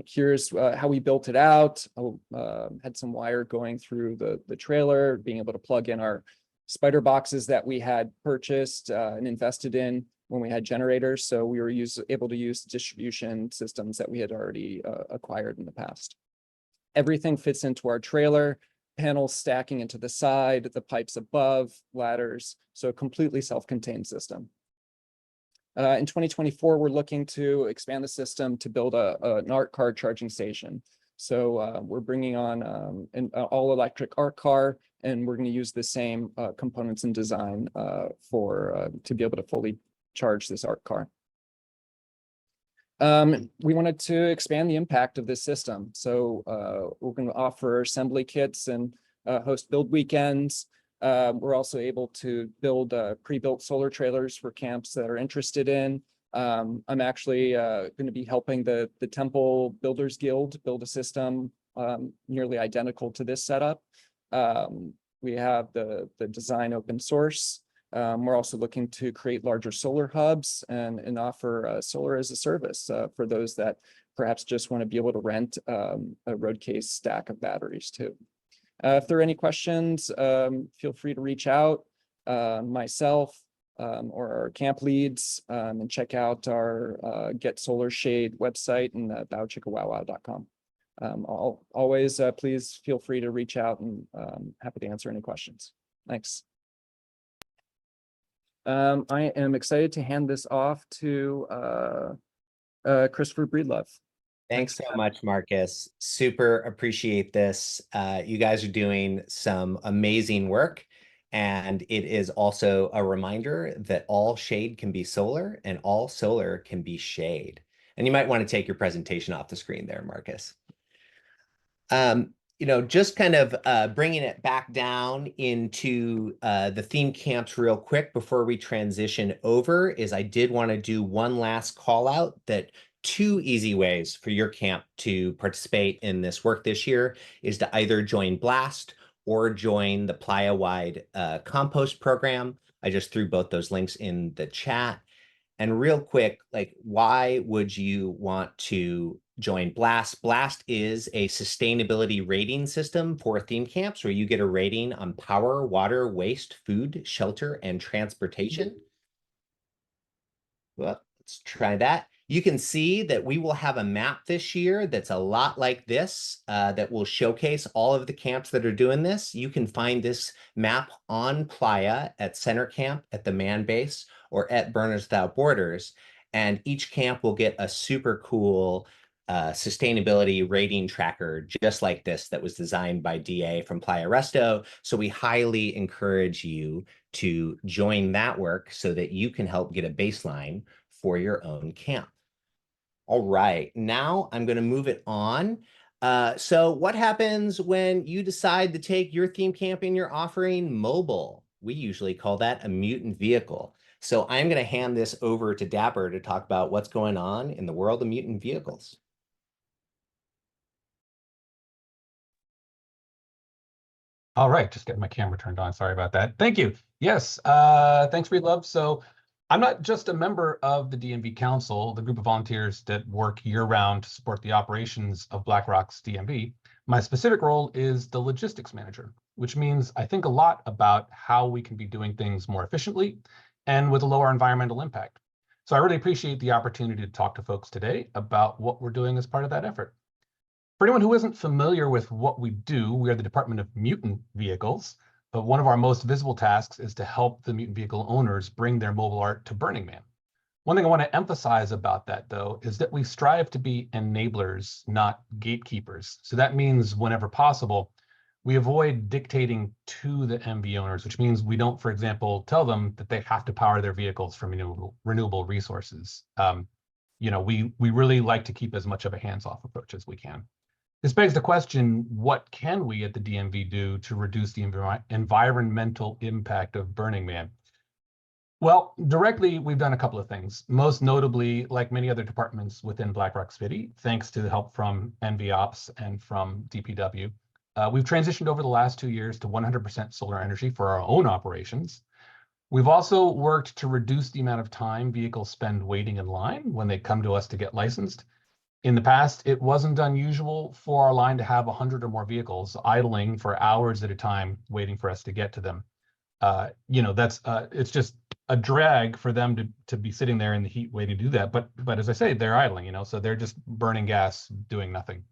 Here's how we built it out. Had some wire going through the trailer, being able to plug in our spider boxes that we had purchased and invested in when we had generators. So we were able to use distribution systems that we had already acquired in the past. Everything fits into our trailer, panels stacking into the side, the pipes above, ladders, so a completely self-contained system. In 2024, we're looking to expand the system to build an ARC car charging station. So we're bringing on an all-electric ARC car, and we're going to use the same components and design to be able to fully charge this ARC car. We wanted to expand the impact of this system. So we're going to offer assembly kits and host build weekends. We're also able to build pre-built solar trailers for camps that are interested in. I'm actually going to be helping the Temple Builders Guild build a system nearly identical to this setup. We have the design open source. We're also looking to create larger solar hubs and offer solar as a service for those that perhaps just want to be able to rent a road case stack of batteries too. If there are any questions, feel free to reach out. myself or our camp leads, and check out our Get Solar Shade website and bowchickawowow.com. Always, please feel free to reach out, and happy to answer any questions. Thanks. I am excited to hand this off to Christopher Breedlove. Thanks so much, Marcus. Super appreciate this. You guys are doing some amazing work. And it is also a reminder that all shade can be solar and all solar can be shade. And you might want to take your presentation off the screen there, Marcus. Just kind of bringing it back down into the theme camps real quick before we transition over is I did want to do one last call out that 2 easy ways for your camp to participate in this work this year is to either join BLAST or join the Playa-wide compost program. I just threw both those links in the chat. And real quick, like, why would you want to join BLAST? BLAST is a sustainability rating system for theme camps where you get a rating on power, water, waste, food, shelter, and transportation. Well, let's try that. You can see that we will have a map this year that's a lot like this that will showcase all of the camps that are doing this. You can find this map on Playa at Center Camp, at the Man Base, or at Burners Without Borders. And each camp will get a super cool sustainability rating tracker just like this that was designed by DA from Playa Resto. So we highly encourage you to join that work so that you can help get a baseline for your own camp. All right, now I'm going to move it on. So what happens when you decide to take your theme camping you're offering mobile? We usually call that a mutant vehicle. So I'm going to hand this over to Dapper to talk about what's going on in the world of mutant vehicles. All right, just getting my camera turned on. Sorry about that. Thank you. Yes, thanks, Breedlove. So I'm not just a member of the DMV Council, the group of volunteers that work year-round to support the operations of BlackRock's DMV. My specific role is the logistics manager, which means I think a lot about how we can be doing things more efficiently and with a lower environmental impact. So I really appreciate the opportunity to talk to folks today about what we're doing as part of that effort. For anyone who isn't familiar with what we do, we are the Department of Mutant Vehicles. But one of our most visible tasks is to help the mutant vehicle owners bring their mobile art to Burning Man. One thing I want to emphasize about that, though, is that we strive to be enablers, not gatekeepers. So that means whenever possible, we avoid dictating to the MV owners, which means we don't, for example, tell them that they have to power their vehicles from renewable resources. We really like to keep as much of a hands-off approach as we can. This begs the question, what can we at the DMV do to reduce the environmental impact of Burning Man? Well, directly, we've done a couple of things. Most notably, like many other departments within BlackRock City, thanks to the help from NV Ops and from DPW, we've transitioned over the last 2 years to 100% solar energy for our own operations. We've also worked to reduce the amount of time vehicles spend waiting in line when they come to us to get licensed. In the past, it wasn't unusual for our line to have 100 or more vehicles idling for hours at a time, waiting for us to get to them. It's just a drag for them to be sitting there in the heat waiting to do that. But as I say, they're idling, so they're just burning gas, doing nothing.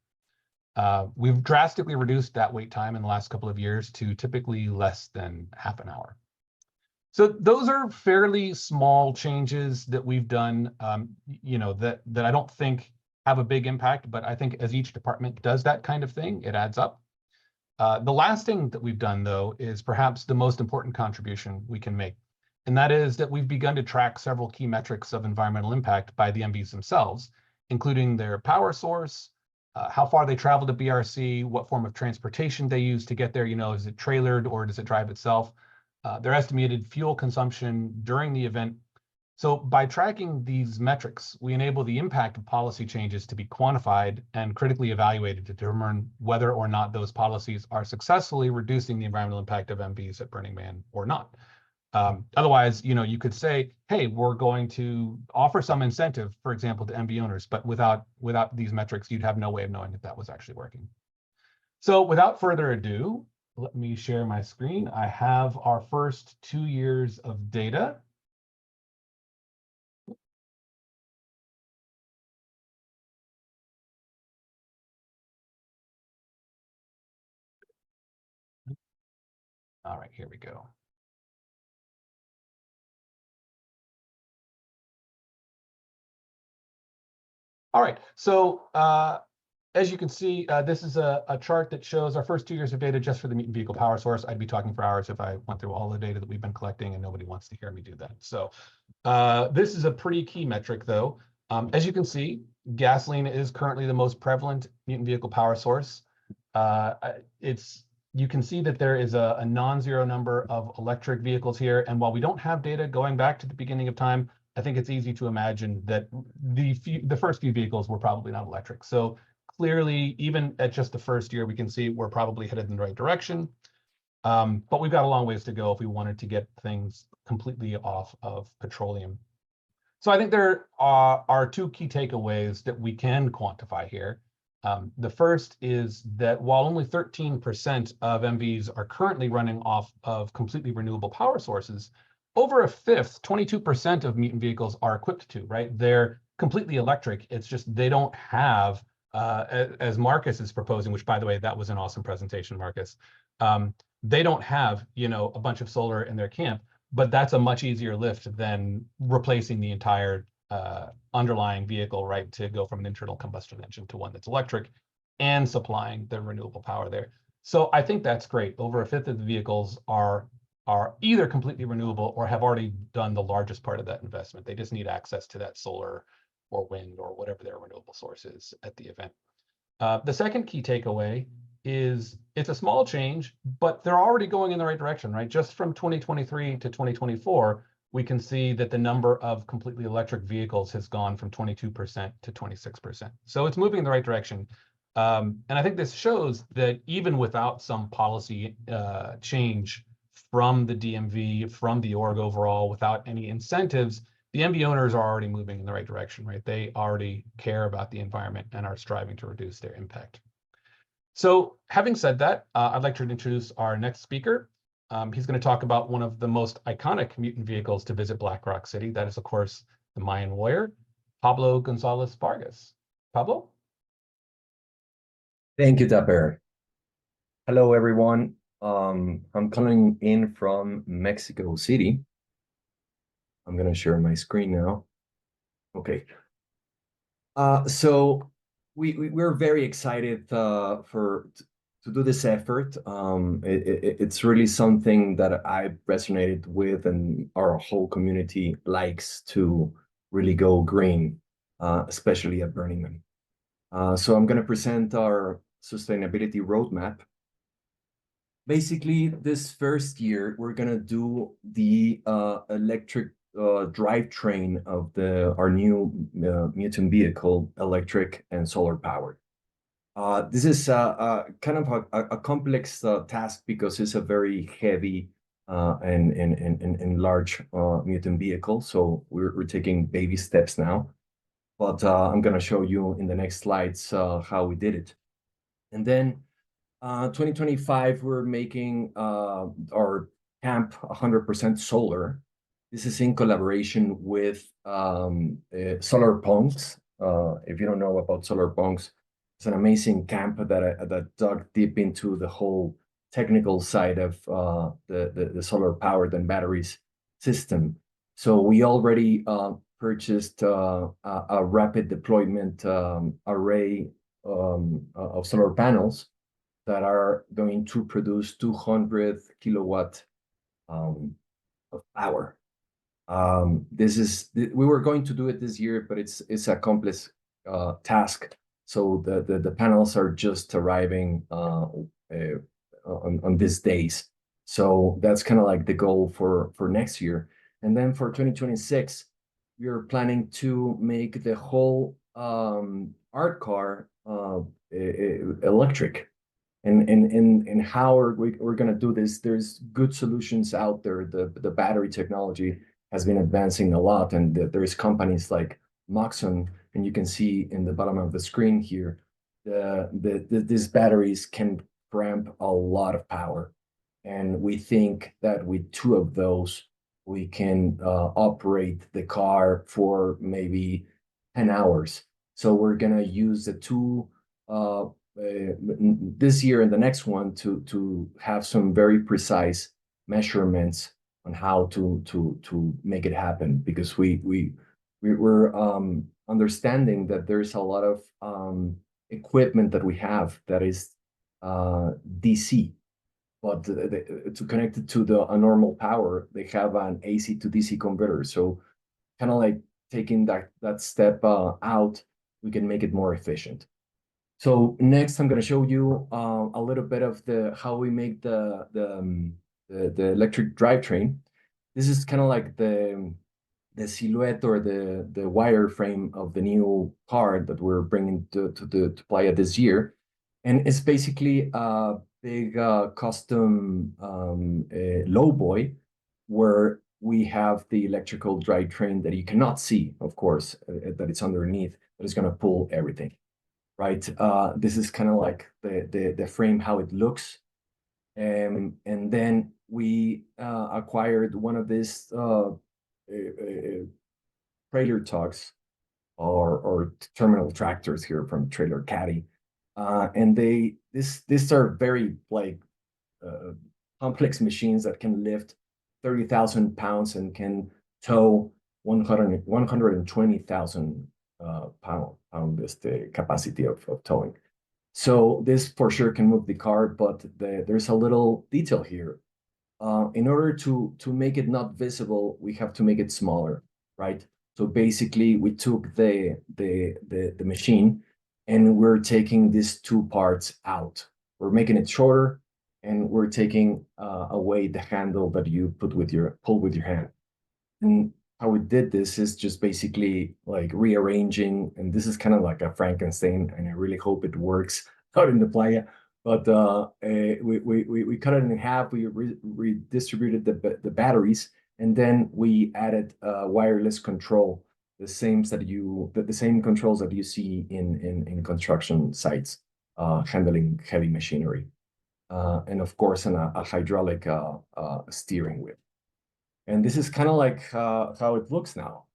We've drastically reduced that wait time in the last couple of years to typically less than half an hour. So those are fairly small changes that we've done, that I don't think have a big impact, but I think as each department does that kind of thing, it adds up. The last thing that we've done, though, is perhaps the most important contribution we can make. And that is that we've begun to track several key metrics of environmental impact by the MVs themselves, including their power source, how far they travel to BRC, what form of transportation they use to get there. Is it trailered or does it drive itself? Their estimated fuel consumption during the event. So by tracking these metrics, we enable the impact of policy changes to be quantified and critically evaluated to determine whether or not those policies are successfully reducing the environmental impact of MVs at Burning Man or not. Otherwise, you could say, hey, we're going to offer some incentive, for example, to MV owners, but without these metrics, you'd have no way of knowing if that was actually working. So without further ado, let me share my screen. I have our first 2 years of data. All right, here we go. All right, so as you can see, this is a chart that shows our first 2 years of data just for the Mutant Vehicle Power Source. I'd be talking for hours if I went through all the data that we've been collecting, and nobody wants to hear me do that. So this is a pretty key metric, though. As you can see, gasoline is currently the most prevalent Mutant Vehicle Power Source. You can see that there is a non-zero number of electric vehicles here, and while we don't have data going back to the beginning of time, I think it's easy to imagine that the first few vehicles were probably not electric. So clearly, even at just the first year, we can see we're probably headed in the right direction. But we've got a long ways to go if we wanted to get things completely off of petroleum. So I think there are 2 key takeaways that we can quantify here. The first is that while only 13% of MVs are currently running off of completely renewable power sources, over a fifth, 22% of Mutant vehicles are equipped to, right? They're completely electric. It's just they don't have, as Marcus is proposing, which by the way, that was an awesome presentation, Marcus. They don't have, a bunch of solar in their camp, but that's a much easier lift than replacing the entire underlying vehicle, right, to go from an internal combustion engine to one that's electric and supplying the renewable power there. So I think that's great. Over a fifth of the vehicles are either completely renewable or have already done the largest part of that investment. They just need access to that solar or wind or whatever their renewable source is at the event. The second key takeaway is it's a small change, but they're already going in the right direction, right? Just from 2023 to 2024, we can see that the number of completely electric vehicles has gone from 22% to 26%. So it's moving in the right direction. And I think this shows that even without some policy change from the DMV, from the org overall, without any incentives, the MV owners are already moving in the right direction, right? They already care about the environment and are striving to reduce their impact. So having said that, I'd like to introduce our next speaker. He's going to talk about one of the most iconic Mutant vehicles to visit Black Rock City. That is, of course, the Mayan warrior, Pablo Gonzalez Vargas. Pablo? Thank you, Dapper. Hello, everyone. I'm calling in from Mexico City. I'm going to share my screen now. Okay. So we're very excited to do this effort. It's really something that I resonated with, and our whole community likes to really go green, especially at Burning Man. So I'm going to present our sustainability roadmap. Basically, this first year, we're going to do the electric drivetrain of our new Mutant vehicle, electric and solar powered. This is kind of a complex task because it's a very heavy and large Mutant vehicle. So we're taking baby steps now. But I'm going to show you in the next slides how we did it. And then 2025, we're making our camp 100% solar. This is in collaboration with Solar Punks. If you don't know about Solar Punks, it's an amazing camp that dug deep into the whole technical side of the solar powered and batteries system. So we already purchased a rapid deployment array of solar panels that are going to produce 200 kilowatt of power. We were going to do it this year, but it's a complex task. So the panels are just arriving on these days. So that's kind of like the goal for next year. And then for 2026, we are planning to make the whole art car electric. And how we're going to do this, there's good solutions out there. The battery technology has been advancing a lot, and there's companies like Ghosn, and you can see in the bottom of the screen here, these batteries can cramp a lot of power. And we think that with 2 of those, we can operate the car for maybe 10 hours. So we're gonna use the 2 this year and the next one to have some very precise measurements on how to make it happen, because we're understanding that there's a lot of equipment that we have that is DC, but to connect it to a normal power, they have an AC to DC converter. So kind of like taking that step out, we can make it more efficient. So next, I'm going to show you a little bit of how we make the electric drivetrain. This is kind of like the silhouette or the wireframe of the new car that we're bringing to Playa this year, and it's basically a big custom lowboy where we have the electrical drivetrain that you cannot see, of course, that it's underneath, but it's going to pull everything. Right, this is kind of like the frame, how it looks, and then we acquired one of these trailer tugs or terminal tractors here from Trailer Caddy, and these are very like complex machines that can lift 30,000 pounds and can tow 120,000 pound is the capacity of towing. So this for sure can move the car, but there's a little detail here. In order to make it not visible, we have to make it smaller, right? So basically, we took the machine, and we're taking these 2 parts out. We're making it shorter, and we're taking away the handle that you pull with your hand. And how we did this is just basically like rearranging, and this is kind of like a Frankenstein, and I really hope it works out in the playa. But we cut it in half. We redistributed the batteries, and then we added wireless control, the same controls that you see in construction sites, handling heavy machinery, and of course, a hydraulic steering wheel. And this is kind of like how it looks now.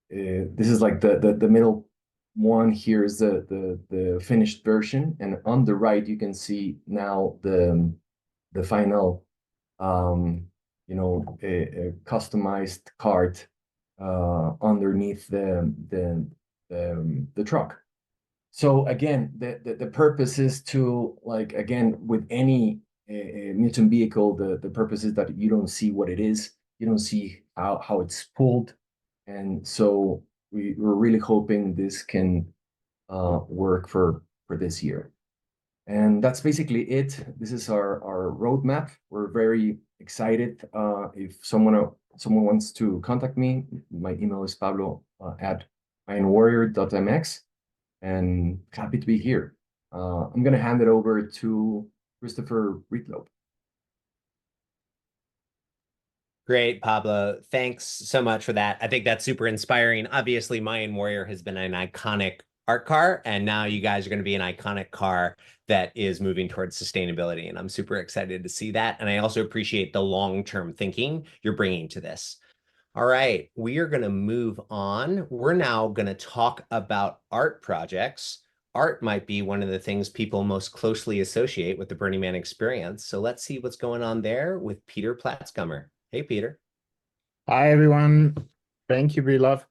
This is like the middle one. Here is the finished version, and on the right you can see now the final customized cart underneath the truck. So again, the purpose is to, like, again, with any Mutant vehicle, the purpose is that you don't see what it is, you don't see how it's pulled, and so we're really hoping this can work for this year. And that's basically it. This is our roadmap. We're very excited. If someone wants to contact me, my email is Pablo at mayanwarrior.mx, and happy to be here. I'm gonna hand it over to Christopher Breedlove. Great, Pablo. Thanks so much for that. I think that's super inspiring. Obviously, Mayan Warrior has been an iconic art car, and now you guys are going to be an iconic car that is moving towards sustainability, and I'm super excited to see that. And I also appreciate the long-term thinking you're bringing to this. All right, we are going to move on. We're now going to talk about art projects. Art might be one of the things people most closely associate with the Burning Man experience. So let's see what's going on there with Peter Platzgummer. Hey, Peter. Hi, everyone. Thank you, Breedlove.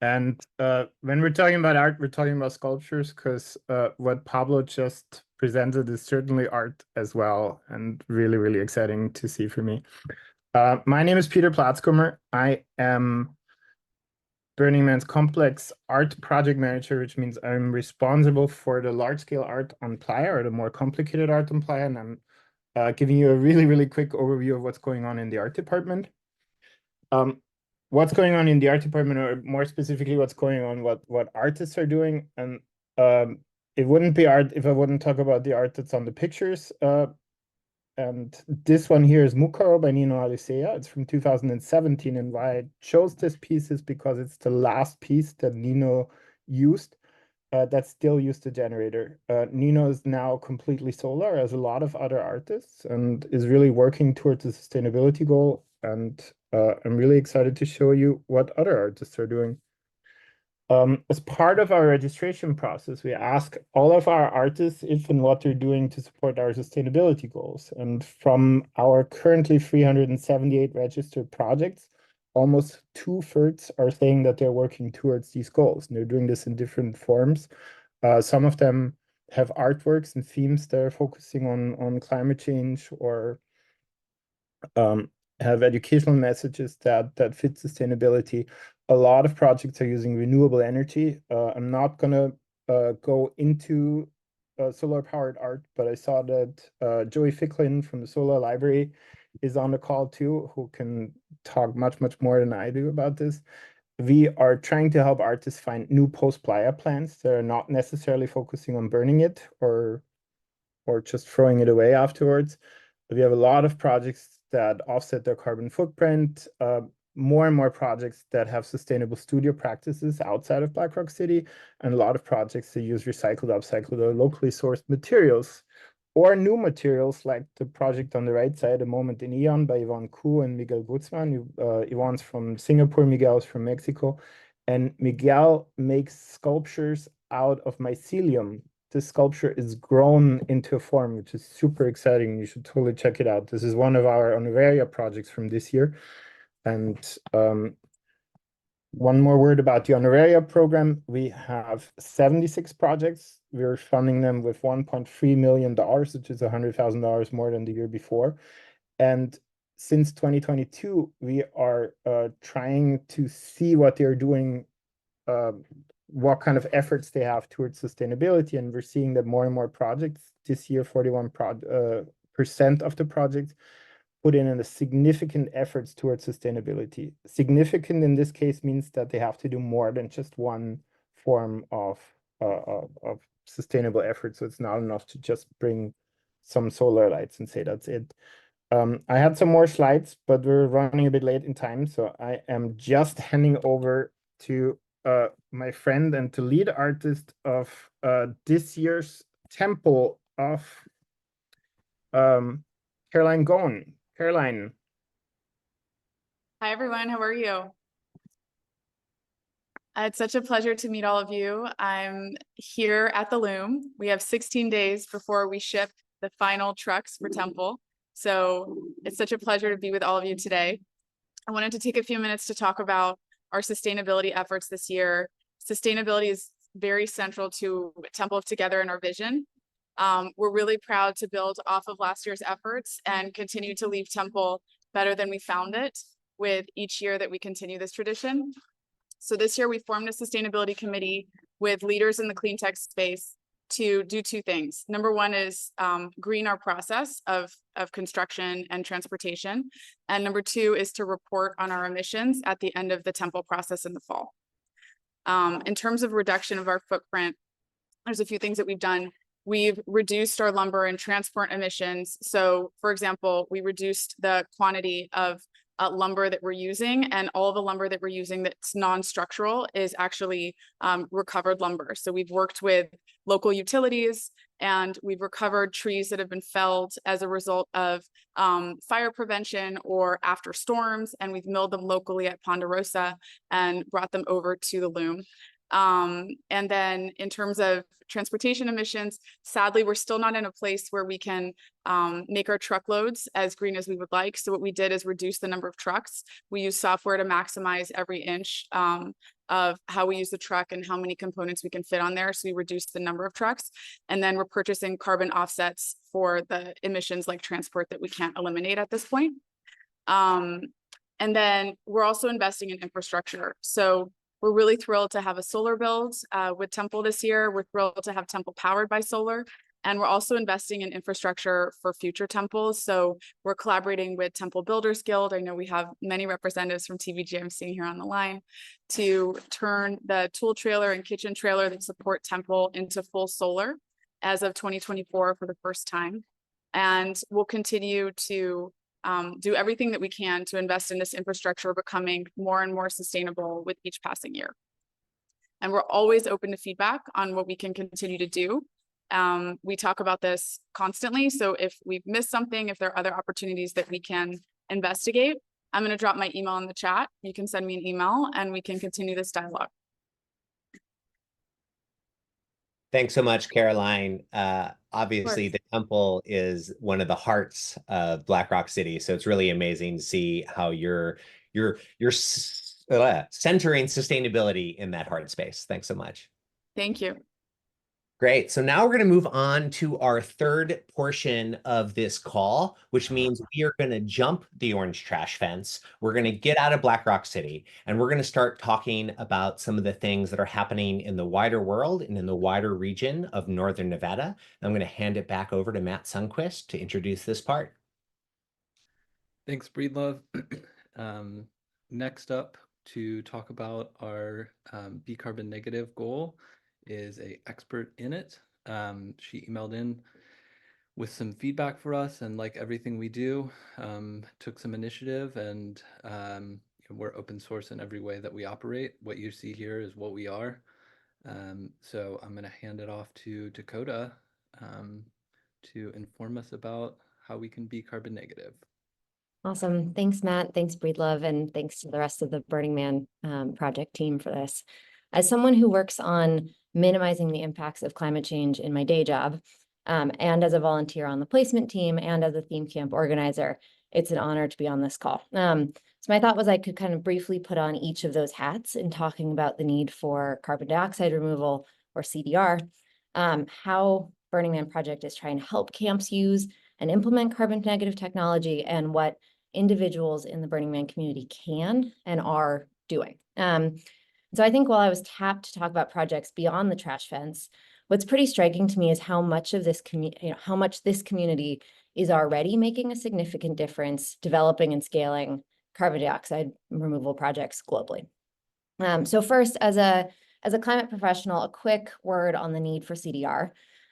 And when we're talking about art, we're talking about sculptures, because what Pablo just presented is certainly art as well, and really, really exciting to see for me. My name is Peter Platzgummer. I am Burning Man's complex art project manager, which means I'm responsible for the large-scale art on Playa, or the more complicated art on Playa, and I'm giving you a really, really quick overview of what's going on in the art department. What's going on in the art department, or more specifically, what's going on, what artists are doing. And it wouldn't be art if I wouldn't talk about the art that's on the pictures. And this one here is Mukaro by Nino Alicea. It's from 2017. And why I chose this piece is because it's the last piece that Nino used that still use the generator. Nino is now completely solar, as a lot of other artists, and is really working towards the sustainability goal. And I'm really excited to show you what other artists are doing. As part of our registration process, we ask all of our artists if and what they're doing to support our sustainability goals. And from our currently 378 registered projects, almost 2/3 are saying that they're working towards these goals. And they're doing this in different forms. Some of them have artworks and themes that are focusing on climate change, or have educational messages that fit sustainability. A lot of projects are using renewable energy. I'm not gonna go into solar-powered art, but I saw that Joey Ficklin from the Solar Library is on the call too, who can talk much more than I do about this. We are trying to help artists find new post-playa plants that are not necessarily focusing on burning it or just throwing it away afterwards. We have a lot of projects that offset their carbon footprint, more and more projects that have sustainable studio practices outside of Black Rock City, and a lot of projects that use recycled, upcycled, or locally sourced materials, or new materials like the project on the right side, A Moment in Eon by Yvonne Koo and Miguel Guzman. Yvonne's from Singapore, Miguel's from Mexico, and Miguel makes sculptures out of mycelium. This sculpture is grown into a form, which is super exciting. You should totally check it out. This is one of our Honoraria projects from this year. And one more word about the Honoraria program. We have 76 projects. We're funding them with $1.3 million, which is $100,000 more than the year before. And since 2022, we are trying to see what they're doing, what kind of efforts they have towards sustainability. And we're seeing that more and more projects this year, 41% of the projects put in a significant efforts towards sustainability. Significant in this case means that they have to do more than just one form of sustainable effort. So it's not enough to just bring some solar lights and say that's it. I had some more slides, but we're running a bit late in time. So I am just handing over to my friend and the lead artist of this year's Temple of Caroline Ghosn. Caroline. Hi, everyone. How are you? It's such a pleasure to meet all of you. I'm here at the Loom. We have 16 days before we ship the final trucks for Temple. So it's such a pleasure to be with all of you today. I wanted to take a few minutes to talk about our sustainability efforts this year. Sustainability is very central to Temple of Together and our vision. We're really proud to build off of last year's efforts and continue to leave Temple better than we found it with each year that we continue this tradition. So this year we formed a sustainability committee with leaders in the clean tech space to do two things. Number one is green our process of construction and transportation. And number two is to report on our emissions at the end of the Temple process in the fall. In terms of reduction of our footprint, there's a few things that we've done. We've reduced our lumber and transport emissions. So for example, we reduced the quantity of lumber that we're using, and all the lumber that we're using that's non-structural is actually recovered lumber. So we've worked with local utilities and we've recovered trees that have been felled as a result of fire prevention or after storms, and we've milled them locally at Ponderosa and brought them over to the Loom. And then in terms of transportation emissions, sadly, we're still not in a place where we can make our truckloads as green as we would like. So what we did is reduce the number of trucks. We use software to maximize every inch of how we use the truck and how many components we can fit on there. So we reduced the number of trucks. And then we're purchasing carbon offsets for the emissions like transport that we can't eliminate at this point. And then we're also investing in infrastructure. So we're really thrilled to have a solar build with Temple this year. We're thrilled to have Temple powered by solar. And we're also investing in infrastructure for future temples. So we're collaborating with Temple Builders Guild. I know we have many representatives from TVG I'm seeing here on the line to turn the tool trailer and kitchen trailer that support Temple into full solar as of 2024 for the first time. And we'll continue to do everything that we can to invest in this infrastructure, becoming more and more sustainable with each passing year. and we're always open to feedback on what we can continue to do. We talk about this constantly. So if we've missed something, if there are other opportunities that we can investigate, I'm going to drop my email in the chat. You can send me an email and we can continue this dialogue. Thanks so much, Caroline. Obviously, the temple is one of the hearts of Black Rock City, so it's really amazing to see how you're centering sustainability in that heart space. Thanks so much. Thank you. Great. So now we're going to move on to our third portion of this call, which means we are going to jump the orange trash fence. We're going to get out of Black Rock City, and we're going to start talking about some of the things that are happening in the wider world and in the wider region of Northern Nevada. I'm going to hand it back over to Matt Sundquist to introduce this part. Thanks, Breedlove. Next up to talk about our Be Carbon Negative goal is an expert in it. She emailed in with some feedback for us, and like everything we do, took some initiative, and we're open source in every way that we operate. What you see here is what we are. So I'm going to hand it off to Dakota to inform us about how we can be carbon negative. Awesome. Thanks, Matt. Thanks, Breedlove, and thanks to the rest of the Burning Man project team for this. As someone who works on minimizing the impacts of climate change in my day job, and as a volunteer on the placement team and as a theme camp organizer, it's an honor to be on this call. So my thought was I could kind of briefly put on each of those hats in talking about the need for carbon dioxide removal, or CDR, how Burning Man project is trying to help camps use and implement carbon negative technology, and what individuals in the Burning Man community can and are doing. So I think while I was tapped to talk about projects beyond the trash fence, what's pretty striking to me is how much of this this community is already making a significant difference developing and scaling carbon dioxide removal projects globally. So first, as a climate professional, a quick word on the need for CDR.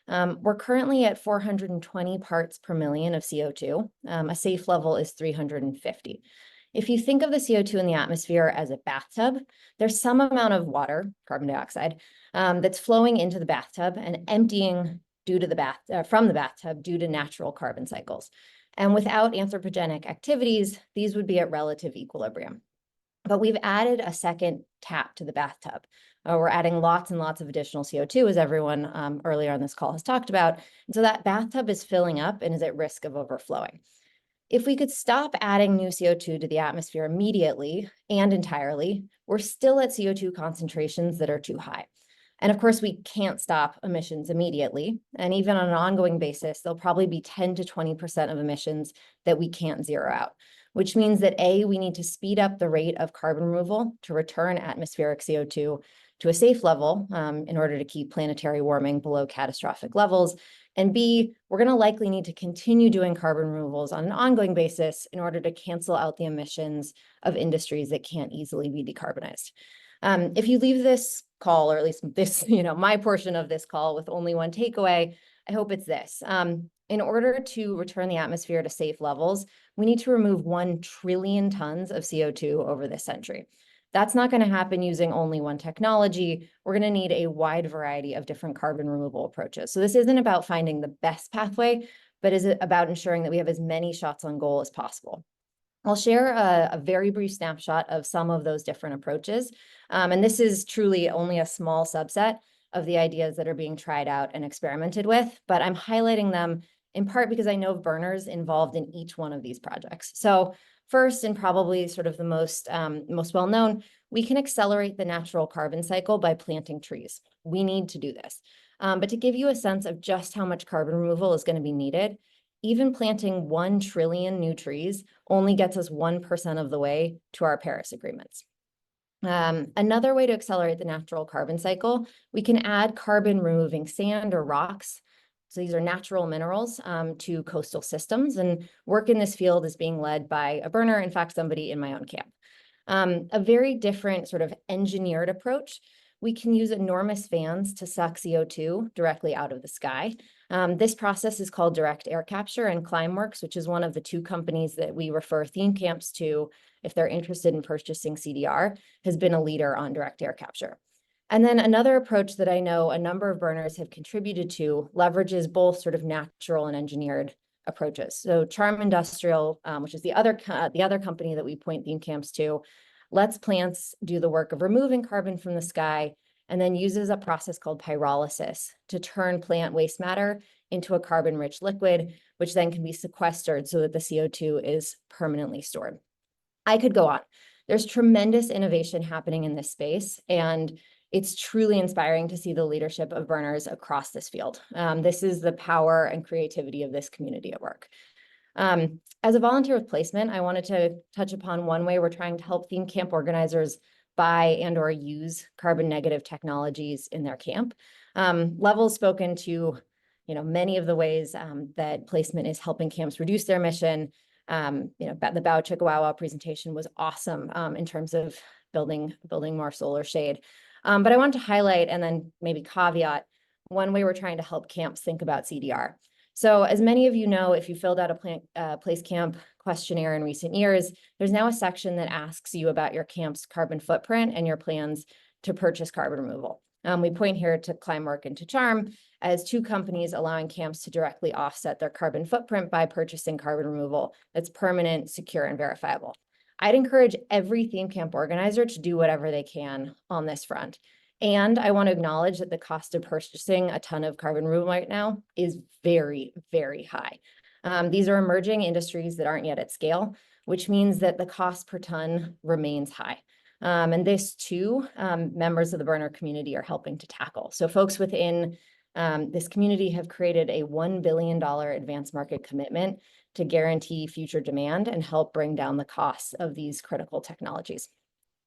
We're currently at 420 parts per million of CO2. A safe level is 350. If you think of the CO2 in the atmosphere as a bathtub, there's some amount of water, carbon dioxide, that's flowing into the bathtub and emptying from the bathtub due to natural carbon cycles. And without anthropogenic activities, these would be at relative equilibrium. But we've added a second tap to the bathtub. We're adding lots and lots of additional CO2, as everyone earlier on this call has talked about. And so that bathtub is filling up and is at risk of overflowing. If we could stop adding new CO2 to the atmosphere immediately and entirely, we're still at CO2 concentrations that are too high. And of course, we can't stop emissions immediately. And even on an ongoing basis, there'll probably be 10 to 20% of emissions that we can't zero out, which means that A, we need to speed up the rate of carbon removal to return atmospheric CO2 to a safe level in order to keep planetary warming below catastrophic levels. And B, we're going to likely need to continue doing carbon removals on an ongoing basis in order to cancel out the emissions of industries that can't easily be decarbonized. If you leave this call, or at least this, my portion of this call, with only one takeaway, I hope it's this. In order to return the atmosphere to safe levels, we need to remove 1 trillion tons of CO2 over this century. That's not going to happen using only one technology. We're going to need a wide variety of different carbon removal approaches. So this isn't about finding the best pathway, but is about ensuring that we have as many shots on goal as possible. I'll share a very brief snapshot of some of those different approaches. And this is truly only a small subset of the ideas that are being tried out and experimented with, but I'm highlighting them in part because I know of burners involved in each one of these projects. So first, and probably sort of the most well-known, we can accelerate the natural carbon cycle by planting trees. We need to do this. But to give you a sense of just how much carbon removal is going to be needed, even planting 1 trillion new trees only gets us 1% of the way to our Paris agreements. Another way to accelerate the natural carbon cycle, we can add carbon removing sand or rocks. So these are natural minerals to coastal systems, and work in this field is being led by a burner, in fact, somebody in my own camp. A very different sort of engineered approach, we can use enormous fans to suck CO2 directly out of the sky. This process is called direct air capture, and Climeworks, which is one of the 2 companies that we refer theme camps to if they're interested in purchasing CDR, has been a leader on direct air capture. And then another approach that I know a number of burners have contributed to leverages both sort of natural and engineered approaches. So Charm Industrial, which is the other company that we point theme camps to, lets plants do the work of removing carbon from the sky and then uses a process called pyrolysis to turn plant waste matter into a carbon-rich liquid, which then can be sequestered so that the CO2 is permanently stored. I could go on. There's tremendous innovation happening in this space, and it's truly inspiring to see the leadership of burners across this field. This is the power and creativity of this community at work. As a volunteer with placement, I wanted to touch upon one way we're trying to help theme camp organizers buy and or use carbon negative technologies in their camp. Level's spoken to many of the ways that placement is helping camps reduce their emission. The Bow Chickawawa presentation was awesome in terms of building more solar shade. But I want to highlight and then maybe caveat one way we're trying to help camps think about CDR. So as many of you know, if you filled out a place camp questionnaire in recent years, there's now a section that asks you about your camp's carbon footprint and your plans to purchase carbon removal. We point here to Climework and to Charm as two companies allowing camps to directly offset their carbon footprint by purchasing carbon removal that's permanent, secure, and verifiable. I'd encourage every theme camp organizer to do whatever they can on this front. And I want to acknowledge that the cost of purchasing a ton of carbon removal right now is very, very high. These are emerging industries that aren't yet at scale, which means that the cost per ton remains high. And this too, members of the burner community are helping to tackle. So folks within this community have created a $1 billion advanced market commitment to guarantee future demand and help bring down the costs of these critical technologies.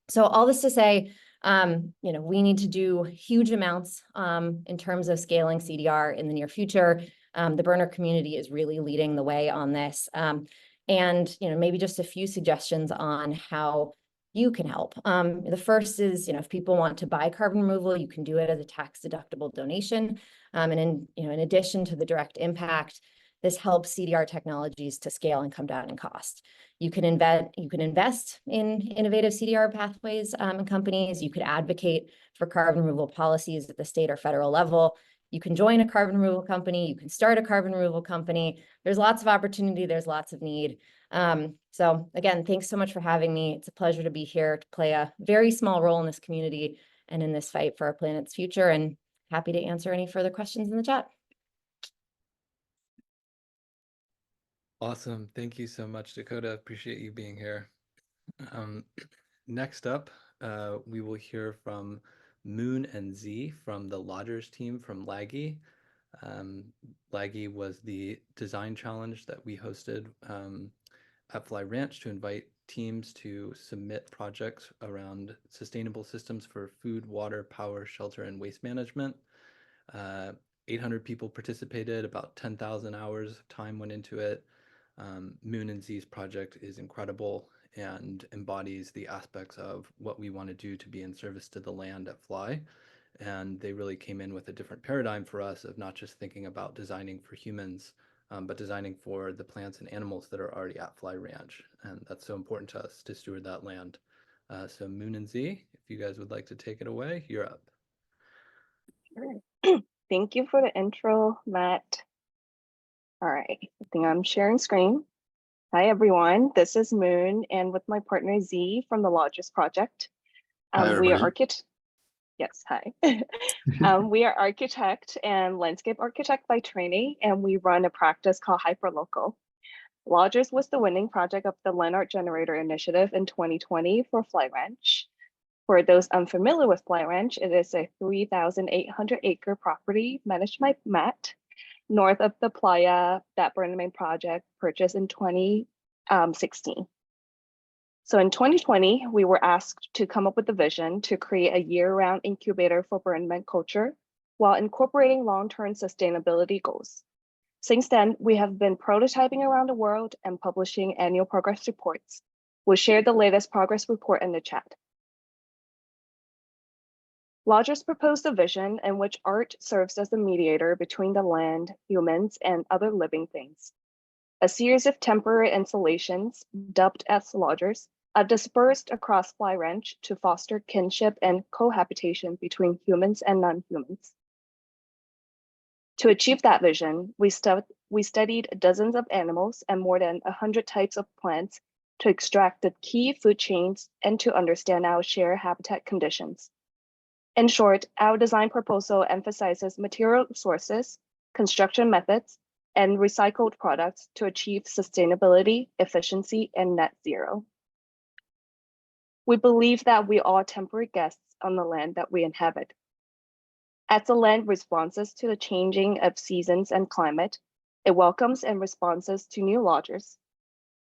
So all this to say, we need to do huge amounts in terms of scaling CDR in the near future. The burner community is really leading the way on this. And maybe just a few suggestions on how you can help. The first is, if people want to buy carbon removal, you can do it as a tax-deductible donation. And in addition to the direct impact, this helps CDR technologies to scale and come down in cost. You can invest in innovative CDR pathways and companies. You could advocate for carbon removal policies at the state or federal level. You can join a carbon removal company. You can start a carbon removal company. There's lots of opportunity. There's lots of need. So again, thanks so much for having me. It's a pleasure to be here to play a very small role in this community and in this fight for our planet's future, and happy to answer any further questions in the chat. Awesome. Thank you so much, Dakota. Appreciate you being here. Next up, we will hear from Moon and Z from the Lodgers team from Laggy. Laggy was the design challenge that we hosted at Fly Ranch to invite teams to submit projects around sustainable systems for food, water, power, shelter, and waste management. 800 people participated, about 10,000 hours of time went into it. Moon and Z's project is incredible and embodies the aspects of what we want to do to be in service to the land at Fly. And they really came in with a different paradigm for us of not just thinking about designing for humans, but designing for the plants and animals that are already at Fly Ranch. And that's so important to us to steward that land. So Moon and Z, if you guys would like to take it away, you're up. Sure. Thank you for the intro, Matt. All right, I think I'm sharing screen. Hi, everyone. This is Moon, and with my partner Z from the Lodgers Project. We are Yes, hi. We are architect and landscape architect by training, and we run a practice called Hyperlocal. Lodgers was the winning project of the Leonard Generator Initiative in 2020 for Fly Ranch. For those unfamiliar with Fly Ranch, it is a 3,800 acre property managed by Matt, north of the playa that Burning Man project purchased in 2016. So in 2020, we were asked to come up with a vision to create a year-round incubator for Burning Man culture while incorporating long-term sustainability goals. Since then, we have been prototyping around the world and publishing annual progress reports. We'll share the latest progress report in the chat. Lodgers proposed a vision in which art serves as the mediator between the land, humans, and other living things. A series of temporary installations, dubbed as Lodgers, dispersed across Fly Ranch to foster kinship and cohabitation between humans and non-humans. To achieve that vision, we studied dozens of animals and more than 100 types of plants to extract the key food chains and to understand our shared habitat conditions. In short, our design proposal emphasizes material sources, construction methods, and recycled products to achieve sustainability, efficiency, and net zero. We believe that we are temporary guests on the land that we inhabit. As the land responds to the changing of seasons and climate, it welcomes and responds to new lodgers.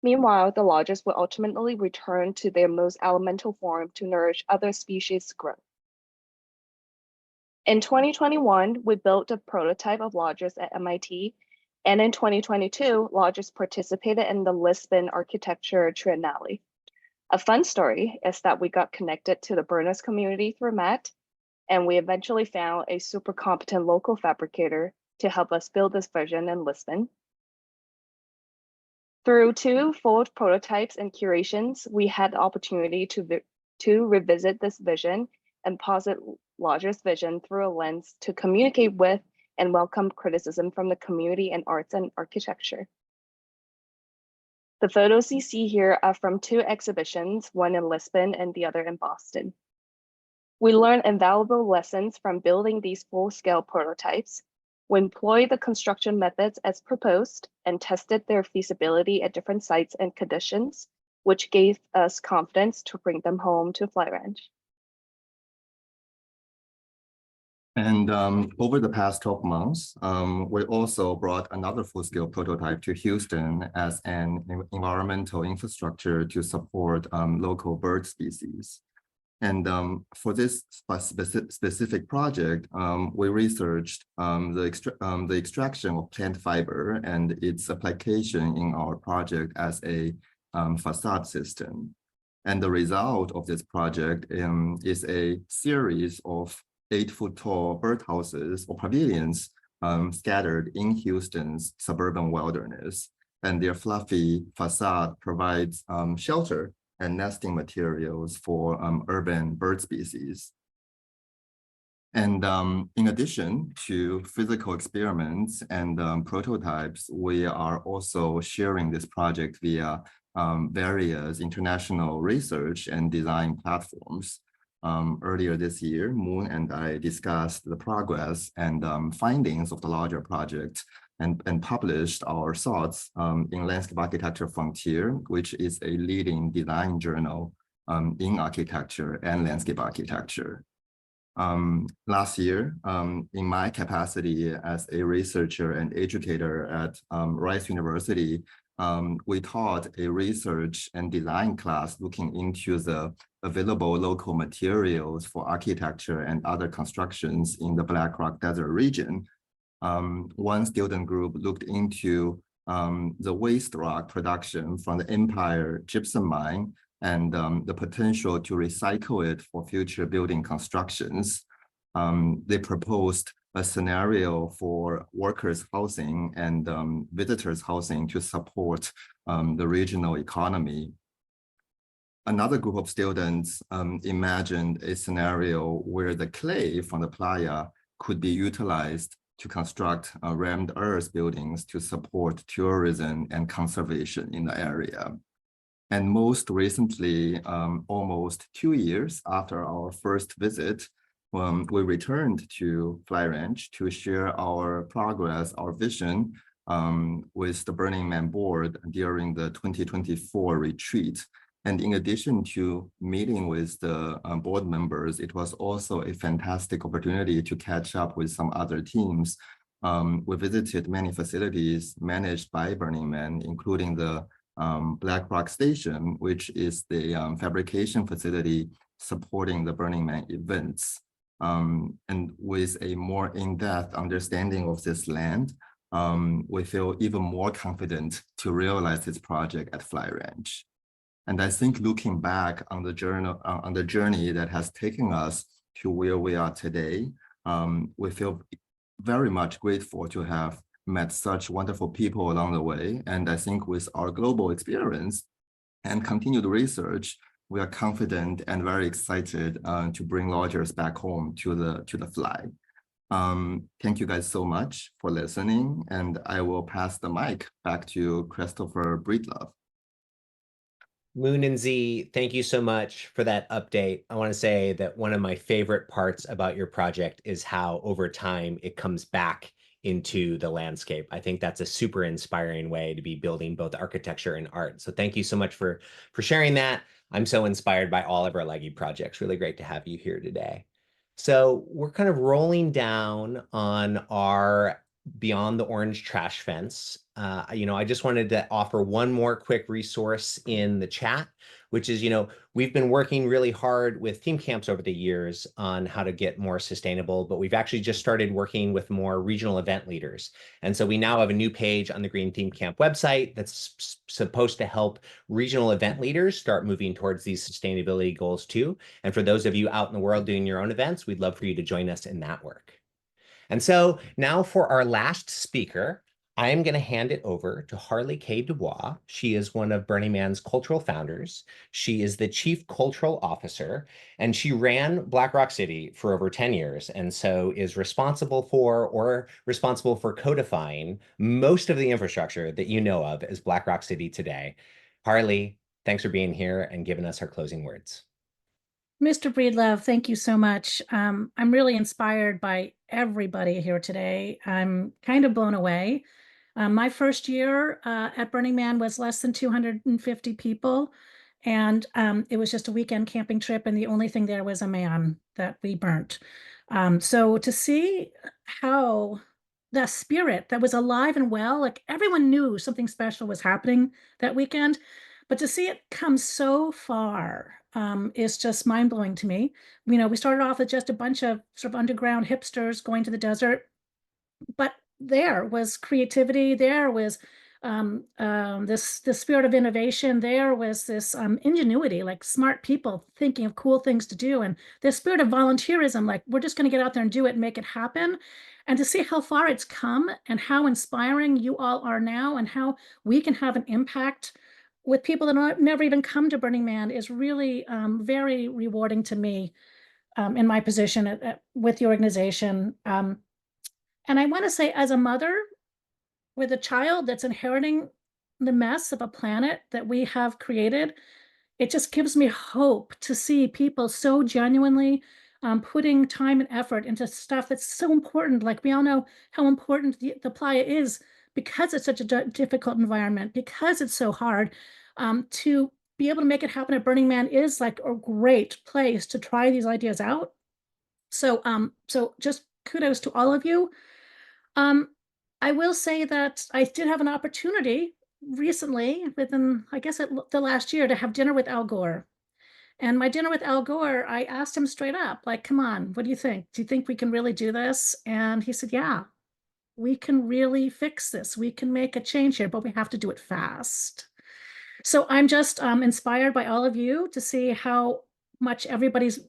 Meanwhile, the lodgers will ultimately return to their most elemental form to nourish other species' growth. In 2021, we built a prototype of lodgers at MIT, and in 2022, lodgers participated in the Lisbon Architecture Triennale. A fun story is that we got connected to the Burners community through Matt, and we eventually found a super competent local fabricator to help us build this vision in Lisbon. Through 2 full prototypes and curations, we had the opportunity to revisit this vision and posit lodgers' vision through a lens to communicate with and welcome criticism from the community in arts and architecture. The photos you see here are from 2 exhibitions, one in Lisbon and the other in Boston. We learned invaluable lessons from building these full-scale prototypes. We employed the construction methods as proposed and tested their feasibility at different sites and conditions, which gave us confidence to bring them home to Fly Ranch. And over the past 12 months, we also brought another full-scale prototype to Houston as an environmental infrastructure to support local bird species. And for this specific project, we researched the extraction of plant fiber and its application in our project as a facade system. And the result of this project is a series of 8-foot-tall birdhouses or pavilions scattered in Houston's suburban wilderness. And their fluffy facade provides shelter and nesting materials for urban bird species. And in addition to physical experiments and prototypes, we are also sharing this project via various international research and design platforms. Earlier this year, Moon and I discussed the progress and findings of the larger project and published our thoughts in Landscape Architecture Frontier, which is a leading design journal in architecture and landscape architecture. Last year, in my capacity as a researcher and educator at Rice University, we taught a research and design class looking into the available local materials for architecture and other constructions in the Black Rock Desert region. One student group looked into the waste rock production from the Empire gypsum mine and the potential to recycle it for future building constructions. They proposed a scenario for workers' housing and visitors' housing to support the regional economy. Another group of students imagined a scenario where the clay from the playa could be utilized to construct rammed earth buildings to support tourism and conservation in the area. And most recently, almost 2 years after our first visit, we returned to Fly Ranch to share our progress, our vision with the Burning Man board during the 2024 retreat. And in addition to meeting with the board members, it was also a fantastic opportunity to catch up with some other teams. We visited many facilities managed by Burning Man, including the Black Rock Station, which is the fabrication facility supporting the Burning Man events. And with a more in-depth understanding of this land, we feel even more confident to realize this project at Fly Ranch. And I think looking back on the journey that has taken us to where we are today, we feel very much grateful to have met such wonderful people along the way. And I think with our global experience, and continued research, we are confident and very excited to bring Rogers back home to the flag. Thank you guys so much for listening, and I will pass the mic back to Christopher Breedlove. Moon and Z, thank you so much for that update. I want to say that one of my favorite parts about your project is how over time it comes back into the landscape. I think that's a super inspiring way to be building both architecture and art. So thank you so much for sharing that. I'm so inspired by all of our Leggy projects. Really great to have you here today. So we're kind of rolling down on our Beyond the Orange Trash Fence. I just wanted to offer one more quick resource in the chat, which is, we've been working really hard with theme camps over the years on how to get more sustainable, but we've actually just started working with more regional event leaders. And so we now have a new page on the Green Theme Camp website that's supposed to help regional event leaders start moving towards these sustainability goals too. And for those of you out in the world doing your own events, we'd love for you to join us in that work. And so now for our last speaker, I am going to hand it over to Harley K. Dubois. She is one of Burning Man's cultural founders. She is the chief cultural officer, and she ran Black Rock City for over 10 years, and so is responsible for codifying most of the infrastructure that you know of as Black Rock City today. Harley, thanks for being here and giving us her closing words. Mr. Breedlove, thank you so much. I'm really inspired by everybody here today. I'm kind of blown away. My first year at Burning Man was less than 250 people, and it was just a weekend camping trip, and the only thing there was a Mayan that we burnt. So to see how the spirit that was alive and well, like everyone knew something special was happening that weekend, but to see it come so far is just mind-blowing to me. We started off with just a bunch of sort of underground hipsters going to the desert, but there was creativity, there was this spirit of innovation, there was this ingenuity, like smart people thinking of cool things to do, and this spirit of volunteerism, like we're just going to get out there and do it and make it happen. And to see how far it's come and how inspiring you all are now and how we can have an impact with people that have never even come to Burning Man is really very rewarding to me in my position with the organization. And I want to say, as a mother with a child that's inheriting the mess of a planet that we have created, it just gives me hope to see people so genuinely putting time and effort into stuff that's so important. Like we all know how important the playa is because it's such a difficult environment, because it's so hard. To be able to make it happen at Burning Man is like a great place to try these ideas out. So just kudos to all of you. I will say that I did have an opportunity recently, within, I guess, the last year, to have dinner with Al Gore. And my dinner with Al Gore, I asked him straight up, like, come on, what do you think? Do you think we can really do this? And he said, yeah, we can really fix this. We can make a change here, but we have to do it fast. So I'm just inspired by all of you to see how much everybody's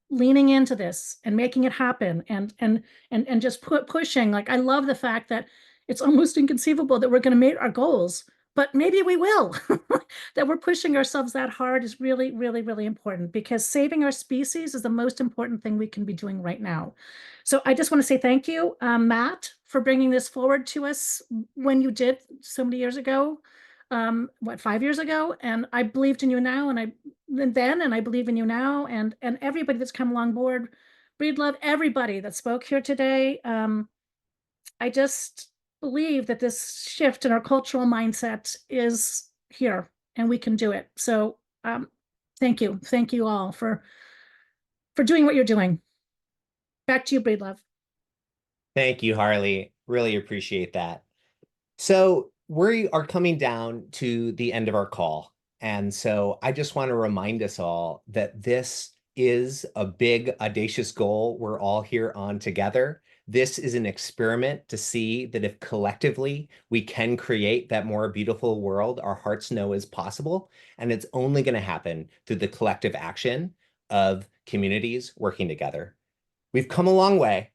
leaning into this and making it happen and just pushing. Like, I love the fact that it's almost inconceivable that we're going to meet our goals, but maybe we will. That we're pushing ourselves that hard is really, really, really important, because saving our species is the most important thing we can be doing right now. So I just want to say thank you, Matt, for bringing this forward to us when you did so many years ago. 5 years ago, and I believed in you now, and I believe in you now, and everybody that's come along board, Breedlove, everybody that spoke here today. I just believe that this shift in our cultural mindset is here, and we can do it. So thank you all for doing what you're doing. Back to you, Breedlove. Thank you, Harley. Really appreciate that. So we are coming down to the end of our call. And so I just want to remind us all that this is a big, audacious goal we're all here on together. This is an experiment to see that if collectively we can create that more beautiful world our hearts know is possible. And it's only going to happen through the collective action of communities working together. We've come a long way.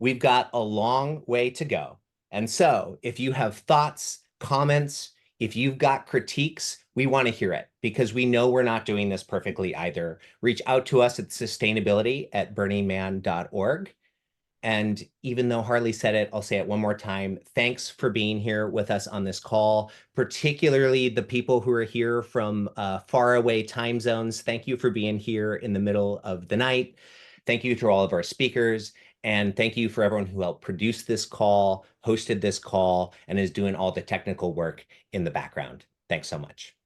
We've got a long way to go. And so if you have thoughts, comments, if you've got critiques, We want to hear it because we know we're not doing this perfectly either. Reach out to us at sustainability@burningman.org. And even though Harley said it, I'll say it one more time. Thanks for being here with us on this call, particularly the people who are here from faraway time zones. Thank you for being here in the middle of the night. Thank you to all of our speakers. And thank you for everyone who helped produce this call, hosted this call, and is doing all the technical work in the background. Thanks so much.